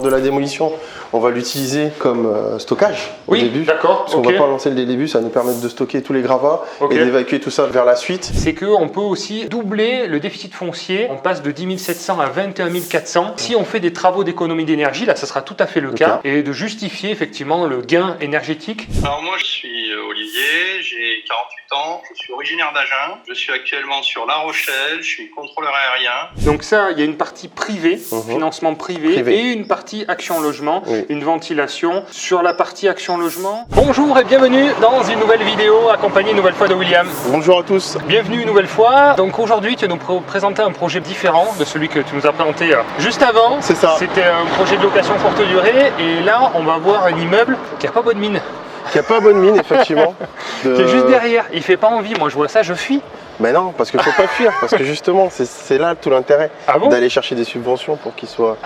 de la démolition, on va l'utiliser comme stockage au début. D'accord. Parce qu'on ne va pas lancer le début, ça va nous permettre de stocker tous les gravats et d'évacuer tout ça vers la suite. C'est qu'on peut aussi doubler le déficit foncier. On passe de 10 700 à 21 400. Si on fait des travaux d'économie d'énergie, là, ça sera tout à fait le cas. Et de justifier effectivement le gain énergétique. Alors moi, je suis Olivier, j'ai 48 ans, je suis originaire d'Agen. Je suis actuellement sur La Rochelle, je suis contrôleur aérien. Donc ça, il y a une partie privée, financement privé, et une partie action logement, une ventilation. Sur la partie action logement, bonjour et bienvenue dans une nouvelle vidéo accompagnée une nouvelle fois de William. Bonjour à tous. Bienvenue une nouvelle fois. Donc aujourd'hui, tu vas nous présenter un projet différent de celui que tu nous as présenté juste avant. C'est ça. C'était un projet de location courte durée et là, on va voir un immeuble qui n'a pas bonne mine. Qui n'a pas bonne mine, effectivement. Qui est juste derrière. Il fait pas envie. Moi, je vois ça, je fuis. Mais non, parce qu'il ne faut pas fuir, parce que justement, c'est là tout l'intérêt d'aller chercher des subventions pour qu'ils soient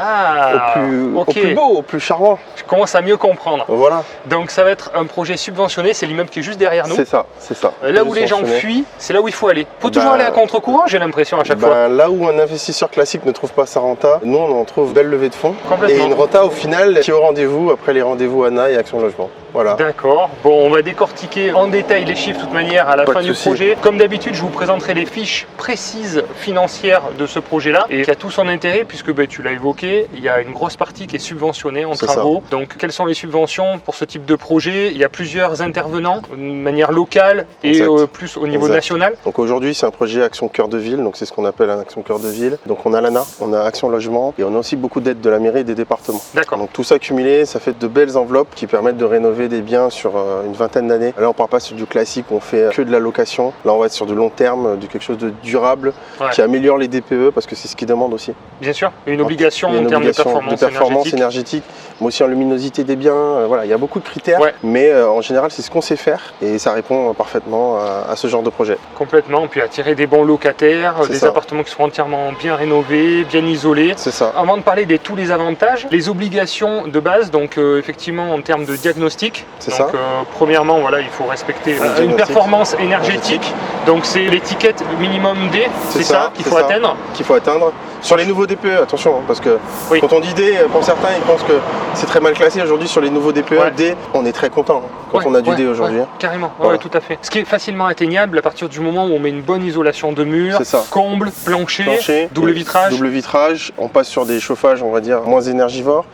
au plus beau, au plus charmant. Je commence à mieux comprendre. Voilà. Donc ça va être un projet subventionné, c'est l'immeuble qui est juste derrière nous. C'est ça, c'est ça. Là où les gens fuient, c'est là où il faut aller. Il faut toujours aller à contre-courant, j'ai l'impression à chaque fois. Là où un investisseur classique ne trouve pas sa renta, nous on en trouve belle levée de fonds. Complètement. Et une renta au final qui est au rendez-vous après les rendez-vous ANA et Action Logement. Voilà. D'accord. Bon, on va décortiquer en détail les chiffres de toute manière à la fin du projet. Comme d'habitude, je vous présenterai les fiches précises financières de ce projet-là et qui a tout son intérêt puisque tu l'as évoqué, il y a une grosse partie qui est subventionnée en travaux. Donc, quelles sont les subventions pour ce type de projet? Il y a plusieurs intervenants de manière locale et plus au niveau national. Donc aujourd'hui, c'est un projet Action Cœur de Ville. Donc c'est ce qu'on appelle un Action Cœur de Ville. Donc on a l'ANA, on a Action Logement et on a aussi beaucoup d'aides de la mairie et des départements. D'accord. Donc tout ça cumulé, ça fait de belles enveloppes qui permettent de rénover des biens sur une vingtaine d'années. Là, on part pas sur du classique, on fait que de la location. Là, on va être sur du long terme, de quelque chose de durable qui améliore les DPE parce que c'est ce qu'ils demandent aussi. Bien sûr, il y a une obligation en termes de performance énergétique, mais aussi en luminosité des biens. Voilà, il y a beaucoup de critères, mais en général, c'est ce qu'on sait faire et ça répond parfaitement à ce genre de projet. Complètement, puis attirer des bons locataires, des appartements qui seront entièrement bien rénovés, bien isolés. C'est ça. Avant de parler de tous les avantages, les obligations de base, donc effectivement en termes de diagnostic. C'est ça. Premièrement, voilà, il faut respecter une performance énergétique. Donc c'est l'étiquette minimum D, c'est ça qu'il faut atteindre. Qu'il faut atteindre. Sur les nouveaux DPE, attention, parce que quand on dit D, pour certains, ils pensent que c'est très mal classé aujourd'hui sur les nouveaux DPE. D, on est très content quand on a du D aujourd'hui. Carrément, tout à fait. Ce qui est facilement atteignable à partir du moment où on met une bonne isolation de murs, comble, plancher, double vitrage. Double vitrage, on passe sur des chauffages, on va dire, moins énergivores.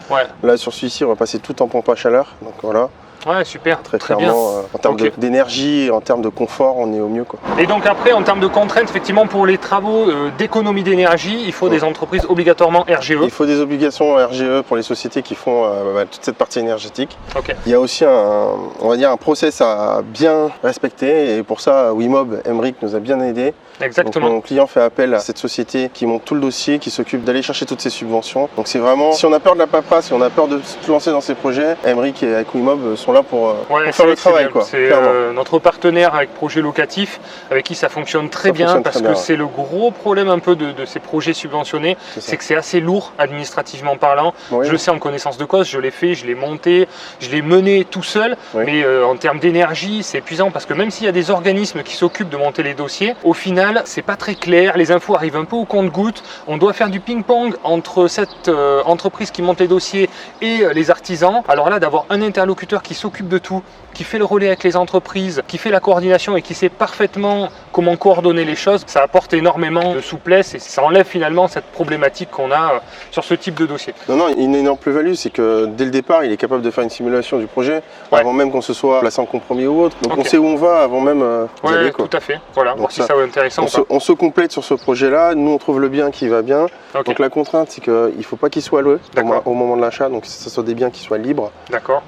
Là, sur celui-ci, on va passer tout en pompe à chaleur. Donc voilà. Ouais, super. Très clairement, en termes d'énergie, en termes de confort, on est au mieux, quoi. Et donc après, en termes de contraintes, effectivement, pour les travaux d'économie d'énergie, il faut des entreprises obligatoirement RGE. Il faut des obligations RGE pour les sociétés qui font toute cette partie énergétique. Il y a aussi on va dire un process à bien respecter et pour ça, Wimob, Emric nous a bien aidé. Exactement. Donc, mon client fait appel à cette société qui monte tout le dossier, qui s'occupe d'aller chercher toutes ces subventions. Donc c'est vraiment, si on a peur de la paperasse, si on a peur de se lancer dans ces projets, Emric et avec Wimob sont là pour faire le travail. C'est notre partenaire avec projet locatif, avec qui ça fonctionne très bien parce que c'est le gros problème un peu de ces projets subventionnés, c'est que c'est assez lourd administrativement parlant. Je le sais en connaissance de cause, je l'ai fait, je l'ai monté, je l'ai mené tout seul, mais en termes d'énergie, c'est épuisant parce que même s'il y a des organismes qui s'occupent de monter les dossiers, au final, c'est pas très clair, les infos arrivent un peu au compte-gouttes, on doit faire du ping-pong entre cette entreprise qui monte les dossiers et les artisans. Alors là, d'avoir un interlocuteur qui s'occupe de tout, qui fait le relais avec les entreprises, qui fait la coordination et qui sait parfaitement comment coordonner les choses, ça apporte énormément de souplesse et ça enlève finalement cette problématique qu'on a sur ce type de dossier. Non, une énorme plus-value, c'est que dès le départ, il est capable de faire une simulation du projet avant même qu'on se soit placé en compromis ou autre. Donc on sait où on va avant même d'y aller, quoi. Tout à fait. Voilà, voir si ça va être intéressant. On se complète sur ce projet-là, nous on trouve le bien qui va bien. Donc la contrainte, c'est qu'il ne faut pas qu'il soit loué au moment de l'achat, donc que ce soit des biens qui soient libres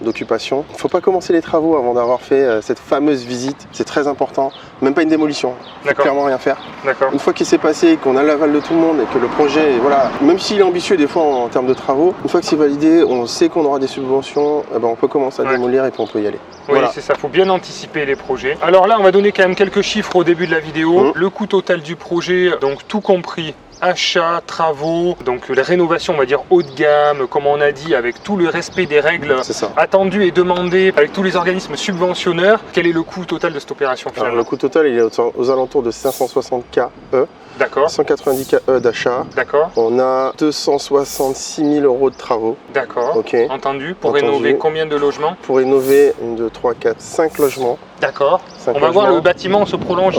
d'occupation. Il ne faut pas commencer les travaux avant d'avoir fait cette fameuse visite, c'est très important, même pas une démolition, il faut clairement rien faire. Une fois qu'il s'est passé, qu'on a l'aval de tout le monde et que le projet, même s'il est ambitieux des fois en termes de travaux, une fois que c'est validé, on sait qu'on aura des subventions, on peut commencer à démolir et puis on peut y aller. Oui, c'est ça, il faut bien anticiper les projets. Alors là, on va donner quand même quelques chiffres au début de la vidéo. Le coût total du projet, donc tout compris, achats, travaux, donc la rénovation, on va dire haut de gamme, comme on a dit, avec tout le respect des règles attendues et demandées, avec tous les organismes subventionneurs, quel est le coût total de cette opération finalement? Alors, le coût total, il est aux alentours de 560 KE. D'accord. 190 KE d'achat. D'accord. On a 266 000 € de travaux. D'accord. Ok. Entendu. Pour rénover combien de logements? Pour rénover 1, 2, 3, 4, 5 logements. D'accord. On va voir le bâtiment se prolonge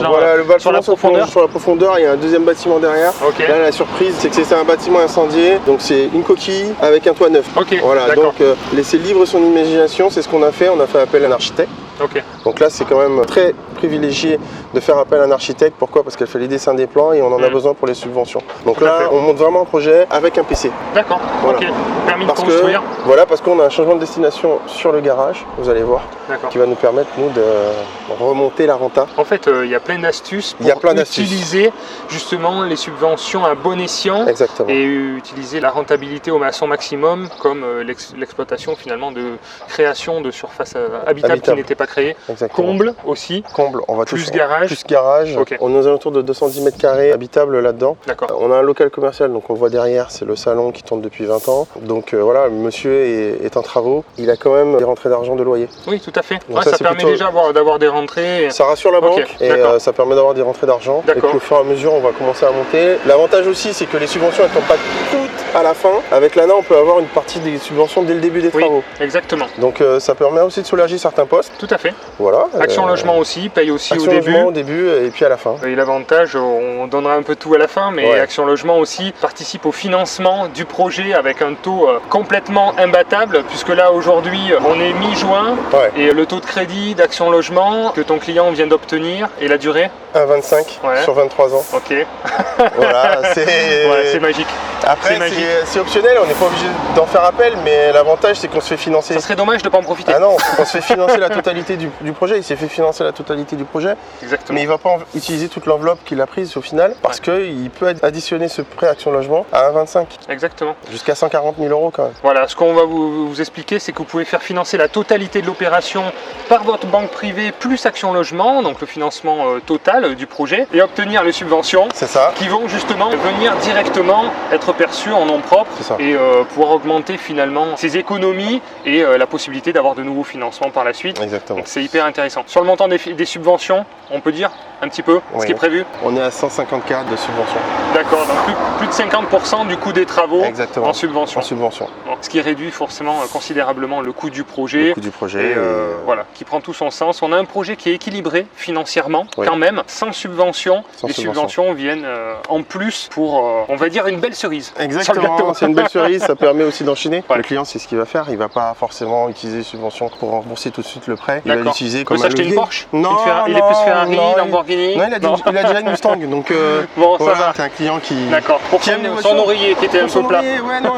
sur la profondeur. Sur la profondeur, il y a un deuxième bâtiment derrière. Okay. Là, la surprise, c'est que c'est un bâtiment incendié. Donc, c'est une coquille avec un toit neuf. Okay. Voilà. Donc, laisser libre son imagination, c'est ce qu'on a fait. On a fait appel à un architecte. Okay. Donc là, c'est quand même très privilégié de faire appel à un architecte. Pourquoi? Parce qu'elle fait les dessins des plans et on en a besoin pour les subventions. Donc là, on monte vraiment un projet avec un PC. D'accord. Voilà. Ok. Permis de construire. Voilà, parce qu'on a un changement de destination sur le garage, vous allez voir, qui va nous permettre, nous, de remonter la renta. En fait, il y a plein d'astuces pour utiliser justement les subventions à bon escient. Exactement. Et utiliser la rentabilité à son maximum, comme l'exploitation finalement de création de surface habitable qui n'était pas créée. Exactement. Comble aussi. Comble, on va plus garage. Plus garage. Okay. On est aux alentours de 210 mètres carrés habitables là-dedans. D'accord. On a un local commercial, donc on le voit derrière, c'est le salon qui tourne depuis 20 ans. Donc voilà, monsieur est en travaux. Il a quand même des rentrées d'argent de loyer. Oui, tout à fait. Ouais, ça permet déjà d'avoir des rentrées. Ça rassure la banque et ça permet d'avoir des rentrées d'argent. Et puis au fur et à mesure, on va commencer à monter. L'avantage aussi, c'est que les subventions ne tombent pas toutes à la fin. Avec l'ANA, on peut avoir une partie des subventions dès le début des travaux. Exactement. Donc ça permet aussi de soulager certains postes. Tout à fait. Voilà. Action logement aussi, paye aussi Action logement au début et puis à la fin. Et l'avantage, on donnera un peu tout à la fin, mais Action logement aussi participe au financement du projet avec un taux complètement imbattable, puisque là aujourd'hui on est mi-juin et le taux de crédit d'Action logement que ton client vient d'obtenir et la durée 1,25 sur 23 ans. Ok. Voilà, c'est magique. Après, c'est optionnel, on n'est pas obligé d'en faire appel, mais l'avantage c'est qu'on se fait financer. Ça serait dommage de ne pas en profiter. Ah non, on se fait financer la totalité du projet. Il s'est fait financer la totalité du projet. Exactement. Mais il ne va pas utiliser toute l'enveloppe qu'il a prise au final parce qu'il peut additionner ce prêt Action Logement à 1,25. Exactement. Jusqu'à 140 000 € quand même. Voilà, ce qu'on va vous expliquer, c'est que vous pouvez faire financer la totalité de l'opération par votre banque privée plus Action Logement, donc le financement total du projet, et obtenir les subventions qui vont justement venir directement être perçues en nom propre et pouvoir augmenter finalement ses économies et la possibilité d'avoir de nouveaux financements par la suite. Exactement. C'est hyper intéressant. Sur le montant des subventions, on peut dire un petit peu ce qui est prévu? On est à 154 de subventions. D'accord, donc plus de 50% du coût des travaux en subvention. Bon, ce qui réduit forcément considérablement le coût du projet. Le coût du projet. Et voilà, qui prend tout son sens. On a un projet qui est équilibré financièrement quand même, sans subvention. Les subventions viennent en plus pour, on va dire, une belle cerise. Exactement, c'est une belle cerise, ça permet aussi d'enchaîner. Le client, c'est ce qu'il va faire, il ne va pas forcément utiliser les subventions pour rembourser tout de suite le prêt. Il va l'utiliser comme un levier. Une Porsche? Non, il est plus Ferrari, Lamborghini? Non, il a déjà une Mustang, donc bon, ça va. C'est un client qui aime son oreiller qui était un peu plat. Ouais, non,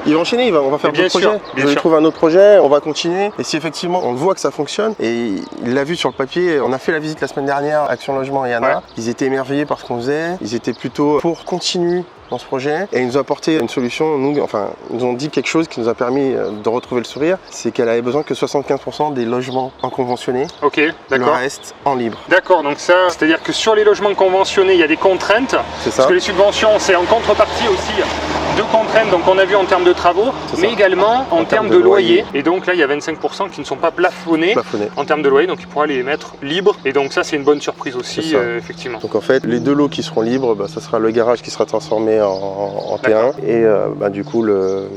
il va enchaîner, on va faire d'autres projets. Je lui trouve un autre projet, on va continuer. Et si effectivement on voit que ça fonctionne, et il l'a vu sur le papier, on a fait la visite la semaine dernière, Action Logement et ANA, ils étaient émerveillés par ce qu'on faisait, ils étaient plutôt pour continuer dans ce projet et ils nous ont apporté une solution, ils nous ont dit quelque chose qui nous a permis de retrouver le sourire, c'est qu'elle avait besoin que 75% des logements en conventionné, le reste en libre. D'accord, donc ça, c'est-à-dire que sur les logements conventionnés, il y a des contraintes, parce que les subventions, c'est en contrepartie aussi de contraintes, donc on a vu en termes de travaux, mais également en termes de loyer. Et donc là, il y a 25% qui ne sont pas plafonnés en termes de loyer, donc il pourra les mettre libres. Et donc ça, c'est une bonne surprise aussi, effectivement. Donc en fait, les deux lots qui seront libres, ça sera le garage qui sera transformé en T1 et du coup le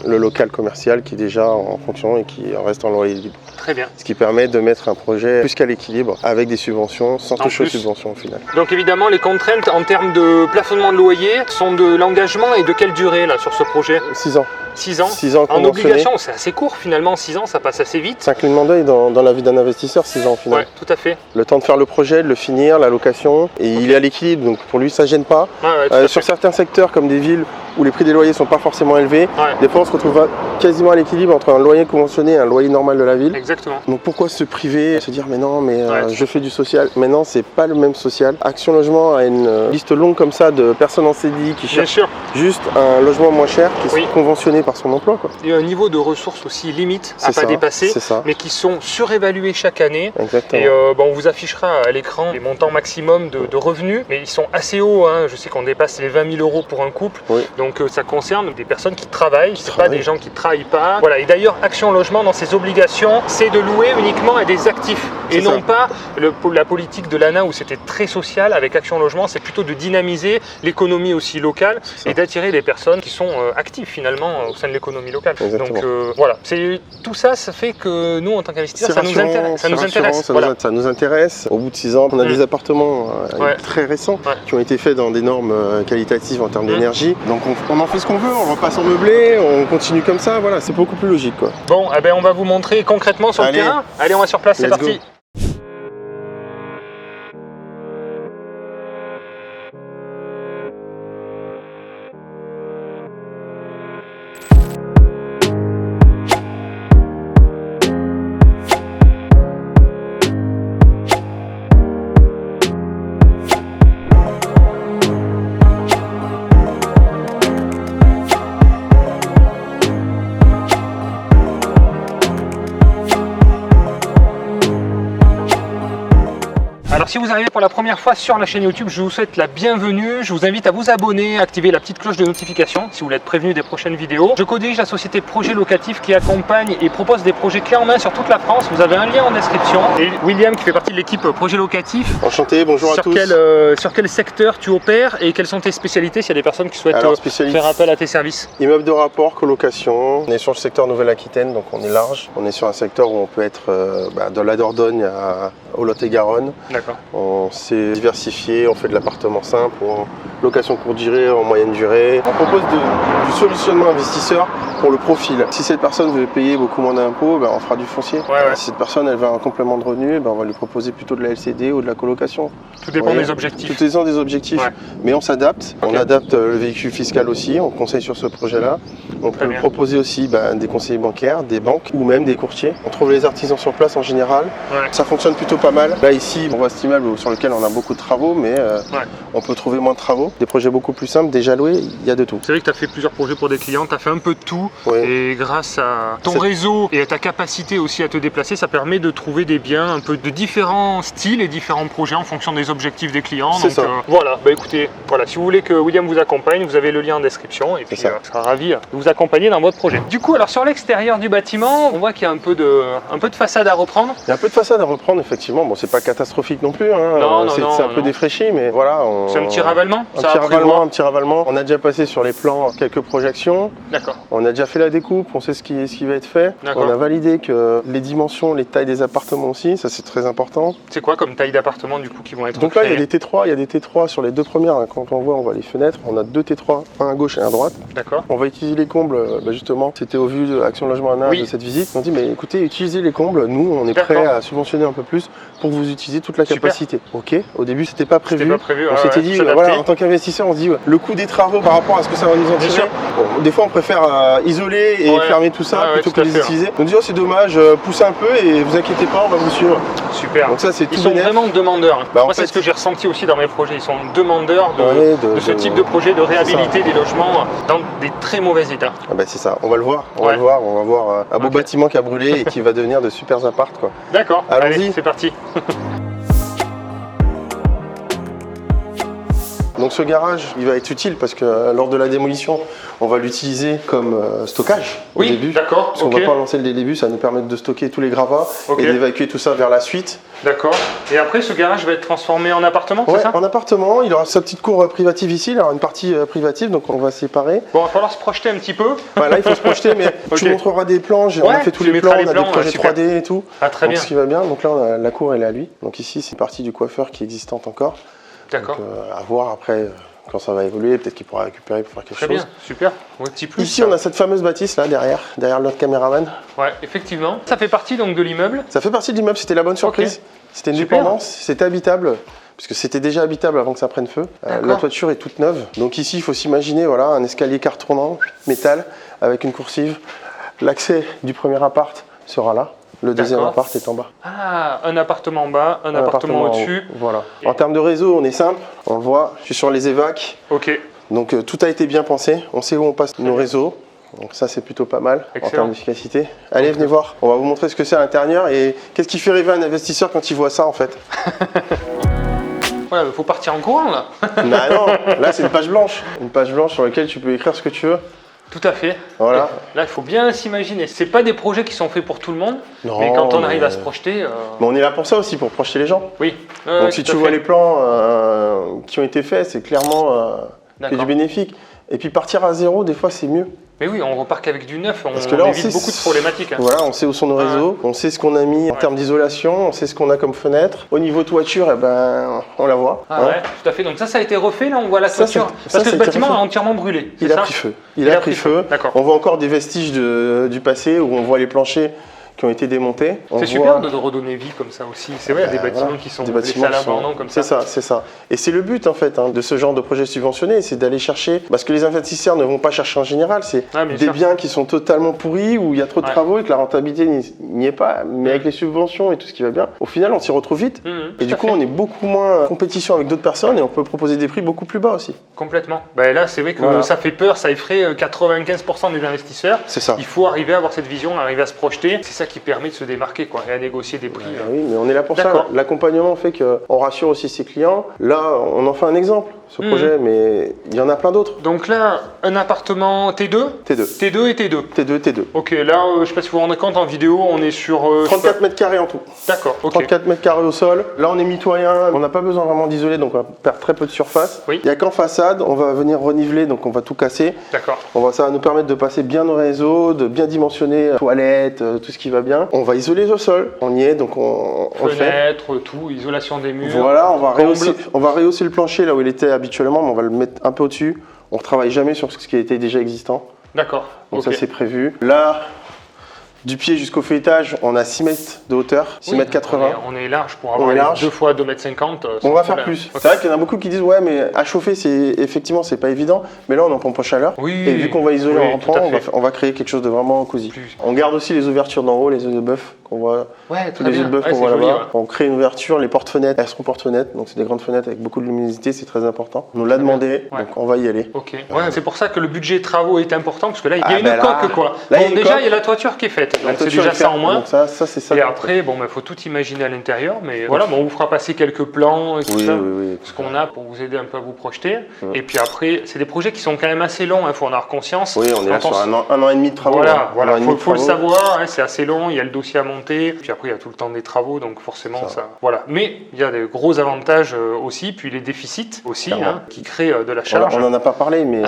local commercial qui est déjà en fonction et qui reste en loyer libre. Très bien. Ce qui permet de mettre un projet plus qu'à l'équilibre avec des subventions, sans toucher aux subventions au final. Donc évidemment, les contraintes en termes de plafonnement de loyer sont de l'engagement et de quelle durée là sur ce projet? 6 ans. 6 ans. 6 ans en obligation, c'est assez court finalement, 6 ans, ça passe assez vite. C'est un clignement d'œil dans la vie d'un investisseur, 6 ans au final. Oui, tout à fait. Le temps de faire le projet, de le finir, la location, et il est à l'équilibre, donc pour lui ça ne gêne pas. Sur certains secteurs comme des villes où les prix des loyers ne sont pas forcément élevés, des fois on se retrouve quasiment à l'équilibre entre un loyer conventionné et un loyer normal de la ville. Exactement. Donc pourquoi se priver, se dire mais non, je fais du social. Mais non, c'est pas le même social. Action Logement a une liste longue comme ça de personnes en CDI qui cherchent juste un logement moins cher, qui est conventionné par son emploi, quoi. Il y a un niveau de ressources aussi limite à pas dépasser, mais qui sont surévalués chaque année. Exactement. Et on vous affichera à l'écran les montants maximum de revenus, mais ils sont assez hauts. Hein. Je sais qu'on dépasse les 20 000 € pour un couple, donc ça concerne des personnes qui travaillent, c'est pas des gens qui ne travaillent pas. Voilà. Et d'ailleurs, Action Logement, dans ses obligations, c'est de louer uniquement à des actifs et non pas la politique de l'ANA où c'était très social. Avec Action Logement, c'est plutôt de dynamiser l'économie aussi locale et d'attirer des personnes qui sont actives finalement au sein de l'économie locale. Exactement. Donc voilà, tout ça, ça fait que nous, en tant qu'investisseurs, ça nous intéresse. Ça nous intéresse. Au bout de 6 ans, on a des appartements très récents qui ont été faits dans des normes qualitatives en termes d'énergie. Donc on en fait ce qu'on veut, on repasse en meublé, on continue comme ça. Voilà, c'est beaucoup plus logique, quoi. Bon, eh ben, on va vous montrer concrètement sur le terrain. Allez, on va sur place, c'est parti. Alors si vous arrivez pour la première fois sur la chaîne YouTube, je vous souhaite la bienvenue. Je vous invite à vous abonner, à activer la petite cloche de notification si vous voulez être prévenu des prochaines vidéos. Je co-dirige la société Projet Locatif qui accompagne et propose des projets clés en main sur toute la France. Vous avez un lien en description. Et William qui fait partie de l'équipe Projet Locatif. Enchanté, bonjour à tous. Sur quel secteur tu opères et quelles sont tes spécialités s'il y a des personnes qui souhaitent faire appel à tes services? Immeuble de rapport, colocation. On est sur le secteur Nouvelle-Aquitaine, donc on est large. On est sur un secteur où on peut être de la Dordogne au Lot-et-Garonne. D'accord. On s'est diversifié, on fait de l'appartement simple, en location courte durée, en moyenne durée. On propose du solutionnement investisseur pour le profil. Si cette personne veut payer beaucoup moins d'impôts, on fera du foncier. Si cette personne elle veut un complément de revenu, on va lui proposer plutôt de la LCD ou de la colocation. Tout dépend des objectifs. Tout dépend des objectifs. Mais on s'adapte. On adapte le véhicule fiscal aussi, on conseille sur ce projet-là. On peut proposer aussi des conseillers bancaires, des banques ou même des courtiers. On trouve les artisans sur place en général. Ça fonctionne plutôt pas mal. Là ici, on voit cet immeuble sur lequel on a beaucoup de travaux, mais on peut trouver moins de travaux. Des projets beaucoup plus simples, déjà loués, il y a de tout. C'est vrai que tu as fait plusieurs projets pour des clients, tu as fait un peu de tout. Et grâce à ton réseau et à ta capacité aussi à te déplacer, ça permet de trouver des biens un peu de différents styles et différents projets en fonction des objectifs des clients. Donc voilà, écoutez, si vous voulez que William vous accompagne, vous avez le lien en description et puis on sera ravi de vous accompagner dans votre projet. Du coup, alors sur l'extérieur du bâtiment, on voit qu'il y a un peu de façade à reprendre. Il y a un peu de façade à reprendre, effectivement. Bon, c'est pas catastrophique non plus, hein. C'est un peu défraîchi, mais voilà. C'est un petit ravalement. Un petit ravalement. On a déjà passé sur les plans quelques projections. D'accord. On a déjà fait la découpe, on sait ce qui va être fait. On a validé que les dimensions, les tailles des appartements aussi, ça c'est très important. C'est quoi comme taille d'appartement du coup qui vont être Donc là, il y a des T3, sur les deux premières. Quand on voit les fenêtres, on a deux T3, un à gauche et un à droite. D'accord. On va utiliser les combles, justement. C'était au vu de Action Logement ANA de cette visite. On dit, mais écoutez, utilisez les combles. Nous, on est prêts à subventionner un peu plus pour que vous utilisiez toute la capacité. Ok. Au début, c'était pas prévu. On s'était dit, en tant qu'investisseur, on se dit, le coût des travaux par rapport à ce que ça va nous en tirer. Bon, des fois, on préfère isoler et fermer tout ça plutôt que de les utiliser. On dit, c'est dommage, poussez un peu et vous inquiétez pas, on va vous suivre. Super. Donc ça, c'est Ils sont vraiment demandeurs. Moi, c'est ce que j'ai ressenti aussi dans mes projets. Ils sont demandeurs de ce type de projet, de réhabiliter des logements dans des très mauvais états. C'est ça. On va le voir. On va voir un beau bâtiment qui a brûlé et qui va devenir de super apparts. D'accord. Allez, c'est parti. Donc ce garage, il va être utile parce que lors de la démolition, on va l'utiliser comme stockage au début. D'accord. Parce qu'on ne va pas lancer le début, ça va nous permettre de stocker tous les gravats et d'évacuer tout ça vers la suite. D'accord. Et après, ce garage va être transformé en appartement, c'est ça? En appartement. Il aura sa petite cour privative ici. Il aura une partie privative, donc on va séparer. Bon, il va falloir se projeter un petit peu. Là, il faut se projeter, mais tu montreras des plans. On a fait tous les plans, on a des projets 3D et tout. Ah, très bien. Ce qui va bien. Donc là, la cour, elle est à lui. Donc ici, c'est une partie du coiffeur qui est existante encore. D'accord. À voir après quand ça va évoluer, peut-être qu'il pourra récupérer pour faire quelque chose. Très bien, super. Petit plus. Ici, on a cette fameuse bâtisse là derrière notre caméraman. Ouais, effectivement. Ça fait partie donc de l'immeuble. Ça fait partie de l'immeuble. C'était la bonne surprise. C'était une dépendance. C'était habitable. Puisque c'était déjà habitable avant que ça prenne feu. La toiture est toute neuve. Donc ici, il faut s'imaginer un escalier car tournant, métal, avec une coursive. L'accès du premier appart sera là. Le deuxième appart est en bas. Ah, un appartement en bas, un appartement au-dessus. Voilà. En termes de réseau, on est simple. On le voit, je suis sur les évacs. Ok. Donc tout a été bien pensé. On sait où on passe nos réseaux. Donc ça, c'est plutôt pas mal en termes d'efficacité. Allez, venez voir. On va vous montrer ce que c'est à l'intérieur et qu'est-ce qui fait rêver un investisseur quand il voit ça, en fait. Ouais, il faut partir en courant, là. Bah non, là, c'est une page blanche. Une page blanche sur laquelle tu peux écrire ce que tu veux. Tout à fait. Voilà. Là, il faut bien s'imaginer. C'est pas des projets qui sont faits pour tout le monde, mais quand on arrive à se projeter... Mais on est là pour ça aussi, pour projeter les gens. Oui. Donc si tu vois les plans qui ont été faits, c'est clairement que du bénéfique. Et puis partir à zéro, des fois, c'est mieux. Mais oui, on repart qu'avec du neuf, Parce que là, on évite beaucoup de problématiques. Hein. Voilà, on sait où sont nos réseaux, on sait ce qu'on a mis en termes d'isolation, on sait ce qu'on a comme fenêtre. Au niveau toiture, eh ben, on la voit. Ouais, tout à fait. Donc ça a été refait, là, on voit la toiture. Parce que le bâtiment a entièrement brûlé. Il a pris feu. Il a pris feu. D'accord. On voit encore des vestiges du passé où on voit les planchers qui ont été démontés. C'est super de redonner vie comme ça aussi. C'est vrai, il y a des bâtiments qui sont laissés à l'abandon comme ça. C'est ça. Et c'est le but en fait de ce genre de projet subventionné, c'est d'aller chercher, parce que les investisseurs ne vont pas chercher en général, c'est des biens qui sont totalement pourris, où il y a trop de travaux et que la rentabilité n'y est pas, mais avec les subventions et tout ce qui va bien, au final on s'y retrouve vite. Et du coup on est beaucoup moins en compétition avec d'autres personnes et on peut proposer des prix beaucoup plus bas aussi. Complètement. Ben là c'est vrai que ça fait peur, ça effraie 95% des investisseurs. C'est ça. Il faut arriver à avoir cette vision, arriver à se projeter. C'est ça qui permet de se démarquer et à négocier des prix. Oui, mais on est là pour ça. L'accompagnement fait qu'on rassure aussi ses clients. Là, on en fait un exemple, ce projet, mais il y en a plein d'autres. Donc là, un appartement T2 T2 et T2 T2. Ok, là, je ne sais pas si vous vous rendez compte, en vidéo, on est sur... 34 mètres carrés en tout. D'accord, ok. 34 mètres carrés au sol. Là, on est mitoyen, on n'a pas besoin vraiment d'isoler, donc on va perdre très peu de surface. Oui. Il n'y a qu'en façade, on va venir reniveler, donc on va tout casser. D'accord. Ça va nous permettre de passer bien nos réseaux, de bien dimensionner toilettes, tout ce qui va bien. On va isoler au sol, on y est, donc on le fait. Fenêtres, tout, isolation des murs. Voilà, on va rehausser le plancher là où il était habituellement, mais on va le mettre un peu au-dessus. On ne travaille jamais sur ce qui était déjà existant. D'accord. Donc ça c'est prévu. Là, du pied jusqu'au feuilletage, on a 6 mètres de hauteur, 6 mètres 80. On est large pour avoir 2 fois 2 mètres 50. On va faire plus. Okay. C'est vrai qu'il y en a beaucoup qui disent ouais mais à chauffer effectivement c'est pas évident, mais là on en pompe à chaleur. Oui, et vu qu'on va isoler en rentrant, on va créer quelque chose de vraiment cosy. On garde aussi les ouvertures d'en haut, les œufs de bœuf qu'on voit. Tous les œufs de bœuf qu'on voit là-bas. On crée une ouverture, les portes-fenêtres, elles seront porte-fenêtres, donc c'est des grandes fenêtres avec beaucoup de luminosité, c'est très important. On nous l'a demandé, donc on va y aller. Ok. C'est pour ça que le budget travaux est important parce que là il y a une coque quoi. Déjà il y a la toiture qui est faite, donc c'est déjà ça en moins. Donc ça c'est ça. Et après faut tout imaginer à l'intérieur, mais voilà, on vous fera passer quelques plans et tout ça, ce qu'on a pour vous aider un peu à vous projeter. Et puis après c'est des projets qui sont quand même assez longs, il faut en avoir conscience. Oui, on est là sur un an et demi de travaux. Voilà, faut le savoir, c'est assez long, il y a le dossier à monter, puis après il y a tout le temps des travaux, donc forcément ça. Voilà. Mais il y a des gros avantages aussi, puis les déficits aussi qui créent de la charge. On n'en a pas parlé, mais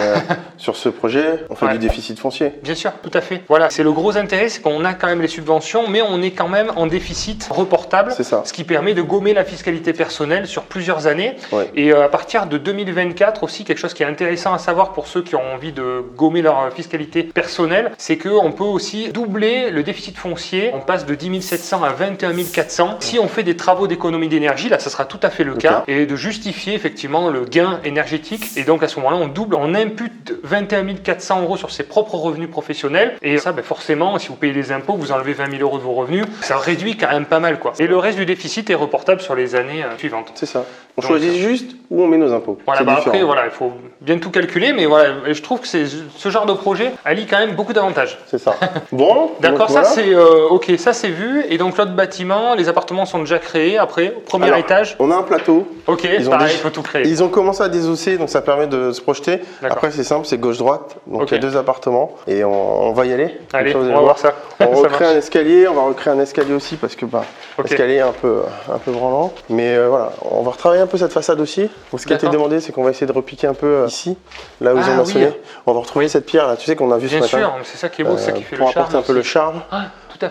sur ce projet, on fait du déficit foncier. Bien sûr, tout à fait. Voilà, c'est le gros intérêt, c'est qu'on a quand même les subventions, mais on est quand même en déficit reportable, ce qui permet de gommer la fiscalité personnelle sur plusieurs années. Et à partir de 2024 aussi, quelque chose qui est intéressant à savoir pour ceux qui ont envie de gommer leur fiscalité personnelle, c'est qu'on peut aussi doubler le déficit foncier. On passe de 10 700 à 21 400. Si on fait des travaux d'économie d'énergie, là, ça sera tout à fait le cas, et de justifier effectivement le gain énergétique. Et donc à ce moment-là, on double, on impute 21 400 € sur ses propres revenus professionnels. Et ça, forcément, si vous payez des impôts, vous enlevez 20 000 € de vos revenus, ça réduit quand même pas mal, quoi. Et le reste du déficit est reportable sur les années suivantes. C'est ça. On choisit juste où on met nos impôts. Voilà, après, il faut bien tout calculer, mais voilà, je trouve que ce genre de projet allie quand même beaucoup d'avantages. C'est ça. Bon, d'accord, ça c'est ok, ça c'est vu. Et donc l'autre bâtiment, les appartements sont déjà créés. Après, premier étage. On a un plateau. Ok, pareil, il faut tout créer. Ils ont commencé à désosser, donc ça permet de se projeter. Après, c'est simple, c'est gauche-droite. Donc il y a 2 appartements et on va y aller. Allez, on va voir ça. On recrée un escalier, on va recréer un escalier aussi parce que l'escalier est un peu branlant. Mais voilà, on va retravailler un peu cette façade aussi. Donc, ce qui a été demandé, c'est qu'on va essayer de repiquer un peu ici, là où ils ont maçonné. On va retrouver cette pierre là, tu sais qu'on a vu ce matin. Bien sûr, c'est ça qui est beau, c'est ça qui fait le charme. Pour apporter un peu le charme.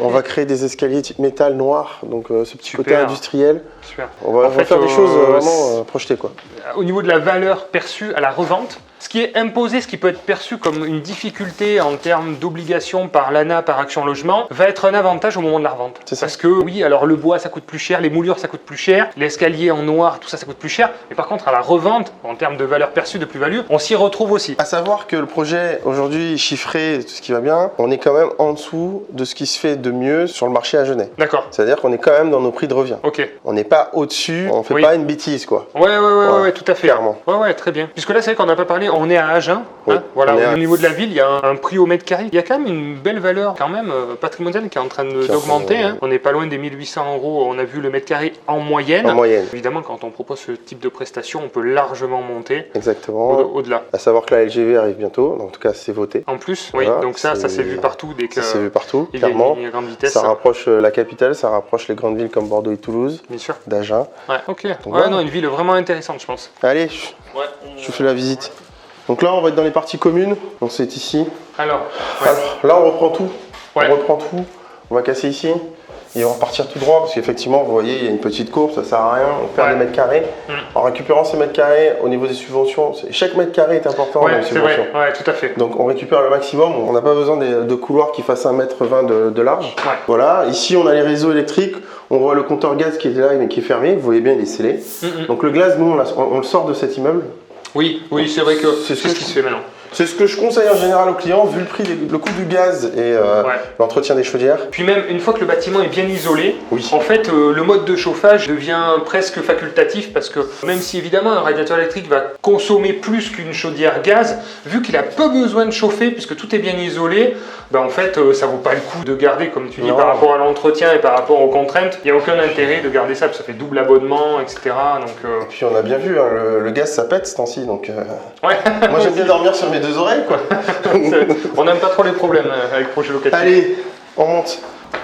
On va créer des escaliers type métal noir, donc ce petit côté industriel. Super. On va faire des choses vraiment projetées, quoi. Au niveau de la valeur perçue à la revente, ce qui est imposé, ce qui peut être perçu comme une difficulté en termes d'obligation par l'ANA, par Action Logement, va être un avantage au moment de la revente. Parce que oui, alors le bois ça coûte plus cher, les moulures ça coûte plus cher, l'escalier en noir, tout ça ça coûte plus cher. Mais par contre à la revente, en termes de valeur perçue, de plus-value, on s'y retrouve aussi. À savoir que le projet aujourd'hui chiffré, tout ce qui va bien, on est quand même en dessous de ce qui se fait de mieux sur le marché à Genève. D'accord. C'est-à-dire qu'on est quand même dans nos prix de revient. Ok. On n'est pas au-dessus, on fait pas une bêtise, quoi. Ouais, tout à fait. Clairement. Ouais, très bien. Puisque là c'est vrai qu'on n'a pas parlé, on est à Agen. Oui, voilà, au niveau de la ville, il y a un prix au mètre carré. Il y a quand même une belle valeur patrimoniale qui est en train d'augmenter. On n'est pas loin des 1800 €, on a vu le mètre carré en moyenne. Évidemment, quand on propose ce type de prestation, on peut largement monter. Exactement. Au-delà. À savoir que la LGV arrive bientôt, en tout cas c'est voté. En plus, voilà, oui, donc ça s'est vu partout dès que ça s'est vu partout, clairement. Il y a une grande vitesse. Ça rapproche la capitale, ça rapproche les grandes villes comme Bordeaux et Toulouse. Bien sûr. D'Agen. Ouais, ok. Donc, non, une ville vraiment intéressante, je pense. Allez, je fais la visite. Donc là, on va être dans les parties communes. Donc c'est ici. Alors, là, on reprend tout. On reprend tout. On va casser ici. Et on va repartir tout droit parce qu'effectivement, vous voyez, il y a une petite courbe, ça sert à rien. On perd des mètres carrés. En récupérant ces mètres carrés, au niveau des subventions, chaque mètre carré est important dans les subventions. Ouais, tout à fait. Donc on récupère le maximum. On n'a pas besoin de couloirs qui fassent 1,20 m de large. Voilà. Ici, on a les réseaux électriques. On voit le compteur gaz qui est là mais qui est fermé. Vous voyez bien, il est scellé. Donc le gaz, nous, on le sort de cet immeuble. Oui, c'est vrai que c'est ce qui se fait maintenant. C'est ce que je conseille en général aux clients, vu le prix, le coût du gaz et l'entretien des chaudières. Puis même, une fois que le bâtiment est bien isolé, en fait, le mode de chauffage devient presque facultatif parce que même si évidemment un radiateur électrique va consommer plus qu'une chaudière gaz, vu qu'il a peu besoin de chauffer puisque tout est bien isolé, en fait, ça vaut pas le coup de garder, comme tu dis, par rapport à l'entretien et par rapport aux contraintes. Il n'y a aucun intérêt de garder ça parce que ça fait double abonnement, etc. Et puis on a bien vu, le gaz ça pète ce temps-ci, donc moi j'aime bien dormir sur mes deux oreilles, quoi. On n'aime pas trop les problèmes avec projet locatif. Allez, on monte.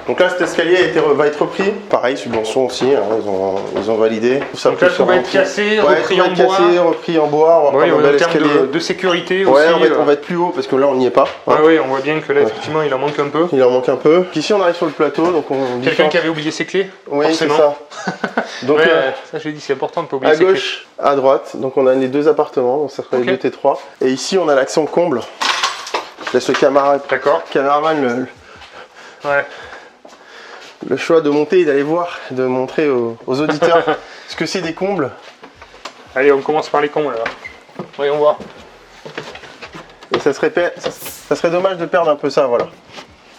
Donc là, cet escalier va être repris. Pareil, subvention aussi, ils ont validé. Donc là, tout va être cassé, repris en bois. Repris en bois. On va prendre un bel escalier. De sécurité aussi. On va être plus haut parce que là, on n'y est pas. Oui, on voit bien que là, effectivement, il en manque un peu. Ici, on arrive sur le plateau. Quelqu'un qui avait oublié ses clés. Oui, c'est ça. Donc, ça, je l'ai dit, c'est important de ne pas oublier ses clés. À gauche, à droite, donc on a les deux appartements, donc ça ferait les deux T3. Et ici, on a l'action comble. Je laisse le caméraman le choix de monter et d'aller voir, de montrer aux auditeurs ce que c'est des combles. Allez, on commence par les combles alors. Voyons voir. Et ça serait dommage de perdre un peu ça, voilà.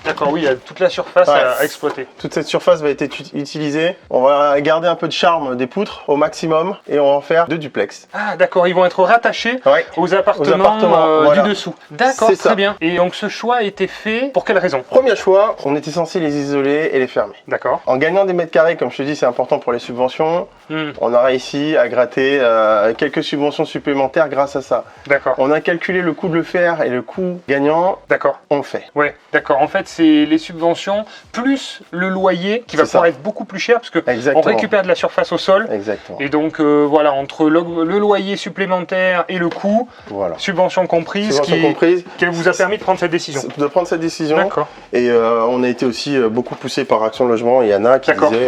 D'accord, oui, il y a toute la surface à exploiter. Toute cette surface va être utilisée. On va garder un peu de charme des poutres au maximum et on va en faire 2 duplex. Ah d'accord, ils vont être rattachés aux appartements du dessous. D'accord, très bien. Et donc ce choix a été fait pour quelle raison? Premier choix, on était censé les isoler et les fermer. D'accord. En gagnant des mètres carrés, comme je te dis, c'est important pour les subventions. On a réussi à gratter quelques subventions supplémentaires grâce à ça. D'accord. On a calculé le coût de le faire et le coût gagnant. D'accord. On le fait. Ouais, d'accord. En fait, c'est les subventions plus le loyer qui va pouvoir être beaucoup plus cher parce que on récupère de la surface au sol. Exactement. Et donc voilà, entre le loyer supplémentaire et le coût, subvention comprise, qui vous a permis de prendre cette décision. D'accord. Et on a été aussi beaucoup poussé par Action Logement et Yana qui disait,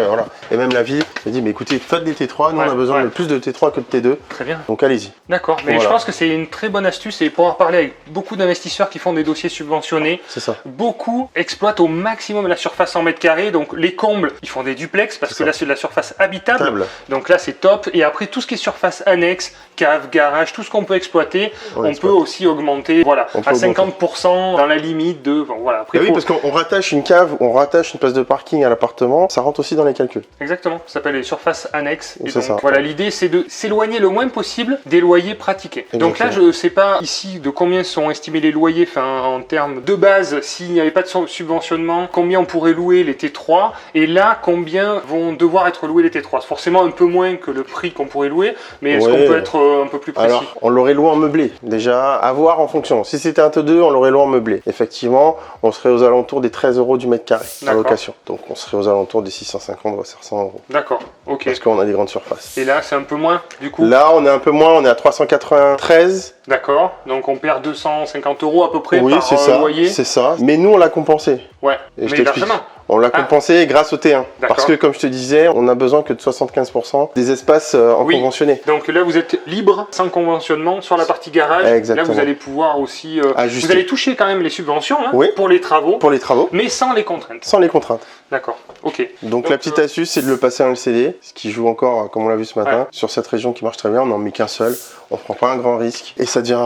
et même la ville a dit, mais écoutez, faites des T3, nous on a besoin de plus de T3 que de T2. Très bien. Donc allez-y. D'accord, mais je pense que c'est une très bonne astuce et pouvoir parler avec beaucoup d'investisseurs qui font des dossiers subventionnés. C'est ça. Beaucoup exploitent au maximum la surface en mètres carrés, donc les combles, ils font des duplex parce que là c'est de la surface habitable. Donc là c'est top. Et après tout ce qui est surface annexe, cave, garage, tout ce qu'on peut exploiter, on peut aussi augmenter à 50% dans la limite de... Après, oui, parce qu'on rattache une cave, on rattache une place de parking à l'appartement, ça rentre aussi dans les calculs. Exactement, ça s'appelle les surfaces annexes. Et donc voilà, l'idée c'est de s'éloigner le moins possible des loyers pratiqués. Exactement. Donc là je ne sais pas ici de combien sont estimés les loyers, en termes de base, s'il n'y avait pas de subventionnement, combien on pourrait louer les T3, et là combien vont devoir être loués les T3. C'est forcément un peu moins que le prix qu'on pourrait louer, mais est-ce qu'on peut être un peu plus précis? Alors, on l'aurait loué en meublé, déjà, à voir en fonction. Si c'était un T2, on l'aurait loué en meublé. Effectivement, on serait aux alentours des 13 € du mètre carré à location. Donc on serait aux alentours des 650 à 700 €. D'accord, ok. Parce qu'on a des grandes surfaces. Et là, c'est un peu moins, du coup? Là, on est un peu moins, on est à 393. D'accord, donc on perd 250 € à peu près par loyer. Oui, c'est ça. Mais nous, on l'a compensé. Ouais, mais largement. On l'a compensé grâce au T1. Parce que, comme je te disais, on a besoin que de 75% des espaces en conventionné. Donc là, vous êtes libre, sans conventionnement, sur la partie garage. Exactement. Là, vous allez pouvoir aussi... ajuster. Vous allez toucher quand même les subventions pour les travaux. Pour les travaux. Mais sans les contraintes. Sans les contraintes. D'accord, ok. Donc la petite astuce, c'est de le passer en LCD, ce qui joue encore, comme on l'a vu ce matin, sur cette région qui marche très bien. On n'en met qu'un seul. on prend pas un grand risque et ça devient